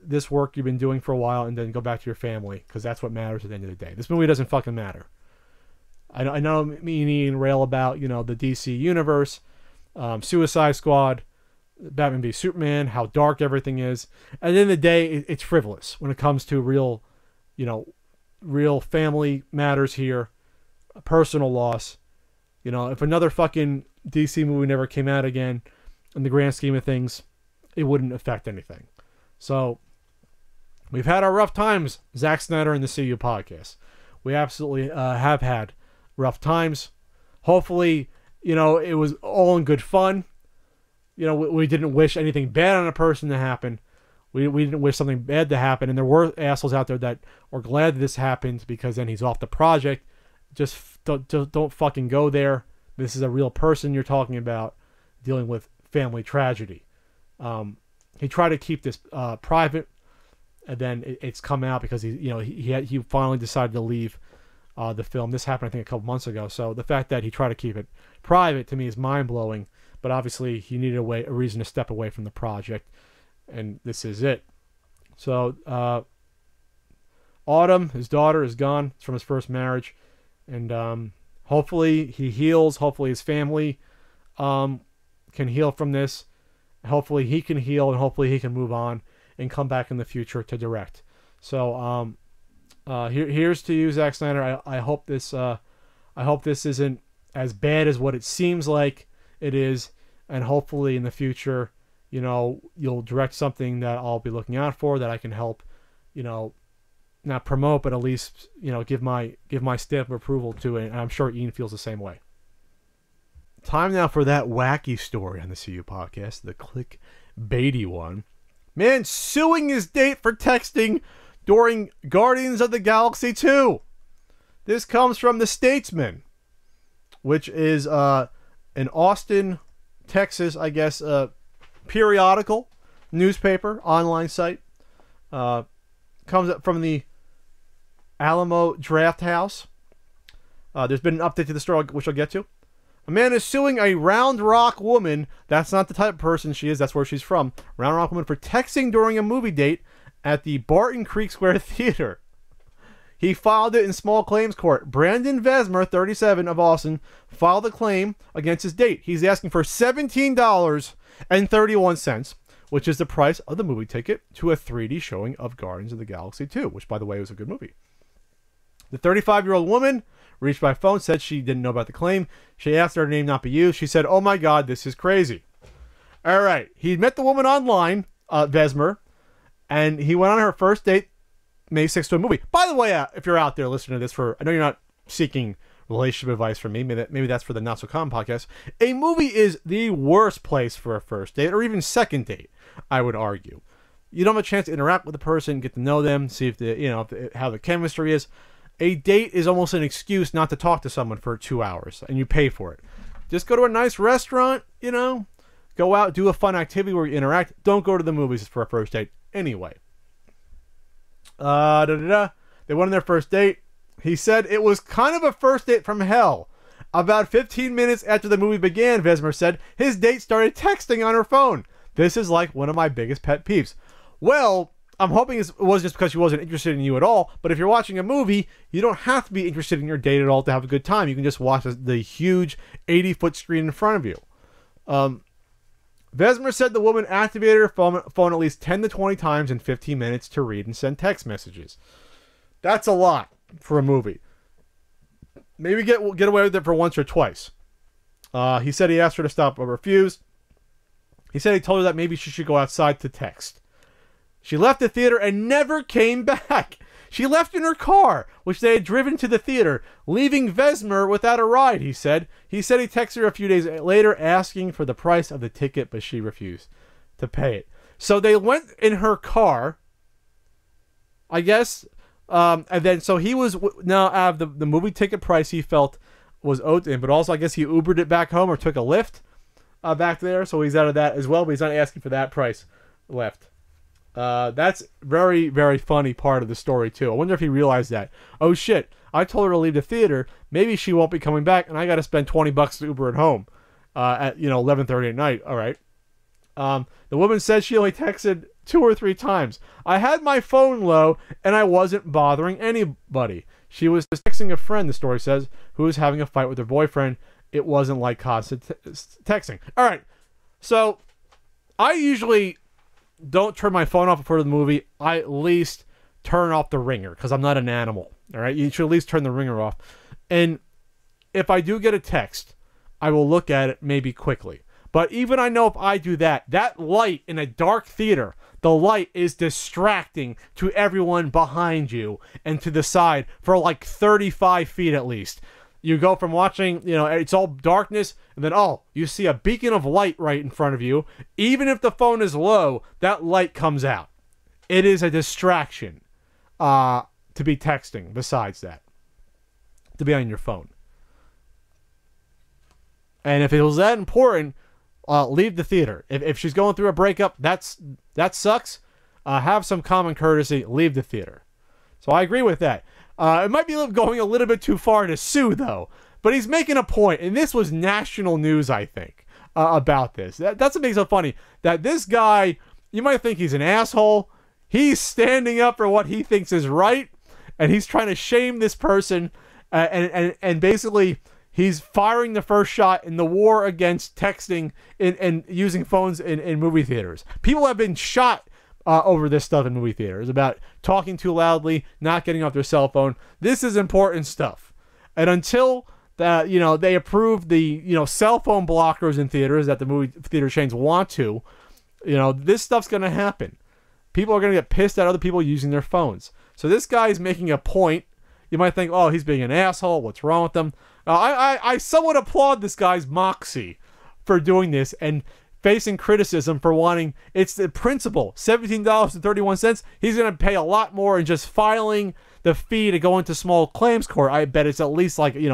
this work you've been doing for a while and then go back to your family, because that's what matters at the end of the day. This movie doesn't fucking matter. I know me and rail about, the DC universe, Suicide Squad, Batman v Superman, how dark everything is. At the end of the day, it's frivolous when it comes to real family matters here, personal loss. If another fucking DC movie never came out again, in the grand scheme of things, it wouldn't affect anything. So, we've had our rough times, Zack Snyder and the CU podcast. We absolutely have had rough times. Hopefully, it was all in good fun. We didn't wish anything bad on a person to happen. We didn't wish something bad to happen. And there were assholes out there that are glad that this happened because then he's off the project. Just don't fucking go there. This is a real person you're talking about dealing with family tragedy. He tried to keep this private, and then it's come out because he finally decided to leave the film. This happened, I think, a couple months ago. So the fact that he tried to keep it private to me is mind-blowing. But obviously, he needed a reason to step away from the project, and this is it. So Autumn, his daughter, is gone. It's from his first marriage, and hopefully he heals. Hopefully his family can heal from this. Hopefully he can heal, and hopefully he can move on and come back in the future to direct. So here's to you, Zack Snyder. I hope this isn't as bad as what it seems like it is, and hopefully in the future, you'll direct something that I'll be looking out for, that I can help, not promote, but at least give my stamp of approval to it. And I'm sure Ian feels the same way. Time now for that wacky story on the CU podcast, the clickbaity one. Man suing his date for texting during Guardians of the Galaxy 2. This comes from The Statesman, which is an Austin, Texas, I guess, periodical, newspaper, online site. Comes up from the Alamo Draft House. There's been an update to the story, which I'll get to. A man is suing a Round Rock woman. That's not the type of person she is. That's where she's from. Round Rock woman for texting during a movie date at the Barton Creek Square Theater. He filed it in small claims court. Brandon Vesmer, 37, of Austin, filed a claim against his date. He's asking for $17.31, which is the price of the movie ticket to a 3D showing of Guardians of the Galaxy 2, which, by the way, was a good movie. The 35-year-old woman reached by phone, said she didn't know about the claim. She asked her name not be used. She said, "Oh my God, this is crazy." All right. He met the woman online, Vesmer, and he went on her first date, May 6th, to a movie. By the way, if you're out there listening to this I know you're not seeking relationship advice from me. Maybe that's for the Not So Common podcast. A movie is the worst place for a first date, or even second date, I would argue. You don't have a chance to interact with the person, get to know them, see if how the chemistry is. A date is almost an excuse not to talk to someone for 2 hours, and you pay for it. Just go to a nice restaurant, go out, do a fun activity where you interact. Don't go to the movies for a first date anyway. They went on their first date. He said it was kind of a first date from hell. About 15 minutes after the movie began, Vesmer said, his date started texting on her phone. This is like one of my biggest pet peeves. Well, I'm hoping it wasn't just because she wasn't interested in you at all, but if you're watching a movie, you don't have to be interested in your date at all to have a good time. You can just watch the huge 80-foot screen in front of you. Vesmer said the woman activated her phone at least 10 to 20 times in 15 minutes to read and send text messages. That's a lot for a movie. Maybe get away with it for once or twice. He said he asked her to stop but refused. He said he told her that maybe she should go outside to text. She left the theater and never came back. She left in her car, which they had driven to the theater, leaving Vesmer without a ride, he said. He said he texted her a few days later asking for the price of the ticket, but she refused to pay it. So they went in her car, I guess, and then so he was now out of the movie ticket price he felt was owed to him, but also I guess he Ubered it back home or took a Lyft back there, so he's out of that as well, but he's not asking for that price left. That's very, very funny part of the story, too. I wonder if he realized that. Oh, shit. I told her to leave the theater. Maybe she won't be coming back, and I got to spend $20 to Uber it home at 11:30 at night. All right. The woman said she only texted 2 or 3 times. I had my phone low, and I wasn't bothering anybody. She was texting a friend, the story says, who was having a fight with her boyfriend. It wasn't like constant texting. All right. So I usually don't turn my phone off before the movie. I at least turn off the ringer because I'm not an animal. All right, you should at least turn the ringer off. And if I do get a text, I will look at it maybe quickly. But even I know if I do that, that light in a dark theater, the light is distracting to everyone behind you and to the side for like 35 feet at least. You go from watching, it's all darkness, and then, you see a beacon of light right in front of you. Even if the phone is low, that light comes out. It is a distraction to be texting besides that. To be on your phone. And if it was that important, leave the theater. If she's going through a breakup, that sucks. Have some common courtesy. Leave the theater. So I agree with that. It might be going a little bit too far to sue, though. But he's making a point, and this was national news, I think, about this. That's what makes it so funny. That this guy, you might think he's an asshole. He's standing up for what he thinks is right, and he's trying to shame this person, and basically he's firing the first shot in the war against texting and using phones in movie theaters. People have been shot over this stuff in movie theaters, about talking too loudly, not getting off their cell phone. This is important stuff. And until they approve the cell phone blockers in theaters that the movie theater chains want to, this stuff's going to happen. People are going to get pissed at other people using their phones. So this guy is making a point. You might think, he's being an asshole. What's wrong with him? I somewhat applaud this guy's moxie for doing this and facing criticism for wanting, it's the principle, $17.31. He's going to pay a lot more in just filing the fee to go into small claims court. I bet it's at least like, $50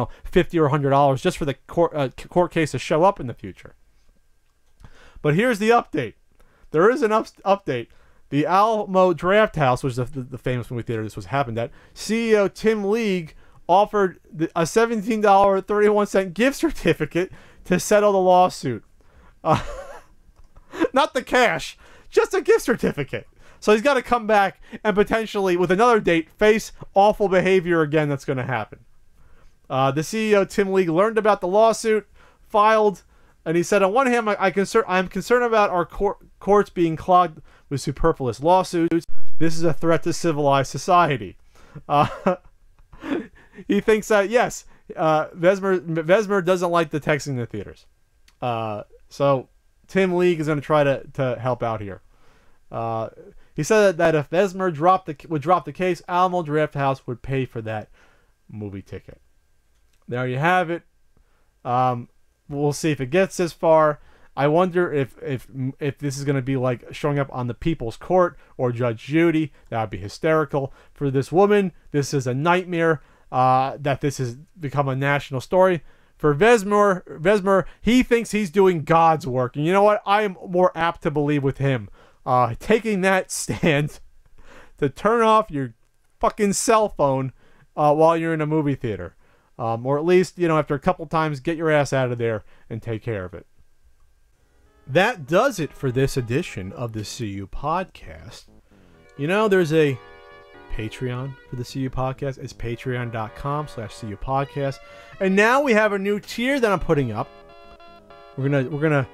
or $100 just for the court case to show up in the future. But here's the update. There is an update. The Alamo Drafthouse, which is the famous movie theater this was happened at, CEO Tim League offered a $17.31 gift certificate to settle the lawsuit. Not the cash, just a gift certificate. So he's got to come back and potentially, with another date, face awful behavior again that's going to happen. The CEO, Tim League, learned about the lawsuit, filed, and he said, on one hand, I'm concerned about our courts being clogged with superfluous lawsuits. This is a threat to civilized society. He thinks that, yes, Vesmer doesn't like the texting in the theaters. So Tim League is going to try to help out here. He said that if Vesmer would drop the case, Alamo Drafthouse would pay for that movie ticket. There you have it. We'll see if it gets this far. I wonder if this is going to be like showing up on the People's Court or Judge Judy. That would be hysterical. For this woman, this is a nightmare that this has become a national story. For Vesmer, he thinks he's doing God's work. And you know what? I am more apt to believe with him. Taking that stand to turn off your fucking cell phone while you're in a movie theater. Or at least, after a couple times, get your ass out of there and take care of it. That does it for this edition of the CU Podcast. There's a Patreon for the CU Podcast. It's patreon.com/CU Podcast. And now we have a new tier that I'm putting up. We're gonna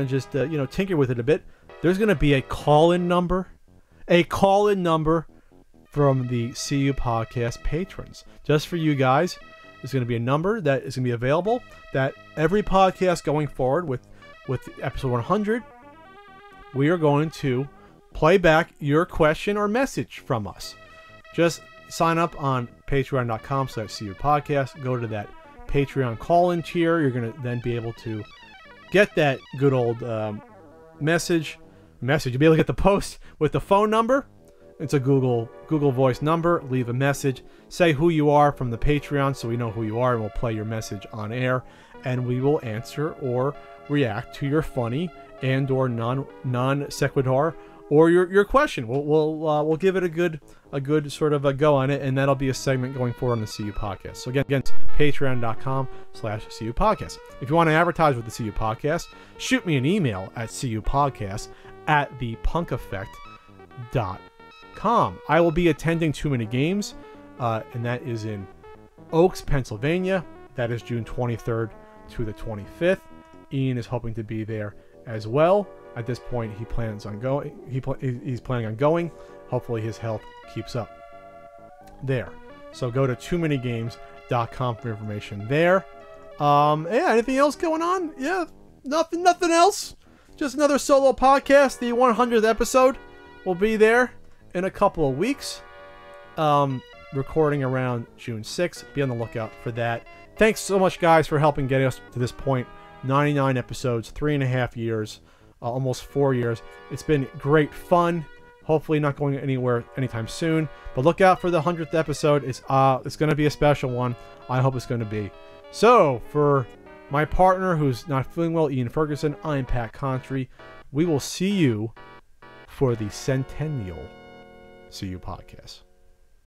just tinker with it a bit. There's gonna be a call-in number from the CU Podcast patrons, just for you guys. There's going to be a number that is going to be available that every podcast going forward with episode 100, we are going to play back your question or message from us. Just sign up on patreon.com/CUpodcast. Go to that Patreon call-in tier. You're going to then be able to get that good old message. You'll be able to get the post with the phone number. It's a Google Voice number. Leave a message. Say who you are from the Patreon so we know who you are, and we'll play your message on air. And we will answer or react to your funny and or non sequitur or your question. We'll give it a good sort of a go on it, and that'll be a segment going forward on the CU Podcast. So again, it's patreon.com/CU Podcast. If you want to advertise with the CU Podcast, shoot me an email at cupodcast@thepunk-effect.com. I will be attending Too Many Games, and that is in Oaks, Pennsylvania. That is June 23rd to the 25th. Ian is hoping to be there as well. At this point, he plans on going. He's planning on going. Hopefully, his health keeps up there. So go to tooManyGames.com for information there. Yeah, anything else going on? Yeah, nothing else. Just another solo podcast. The 100th episode will be there in a couple of weeks. Recording around June 6th. Be on the lookout for that. Thanks so much, guys, for helping get us to this point. 99 episodes, 3.5 years, almost 4 years. It's been great fun. Hopefully not going anywhere anytime soon. But look out for the 100th episode. It's going to be a special one. I hope it's going to be. So, for my partner who's not feeling well, Ian Ferguson, I'm Pat Contry. We will see you for the Centennial CU Podcast.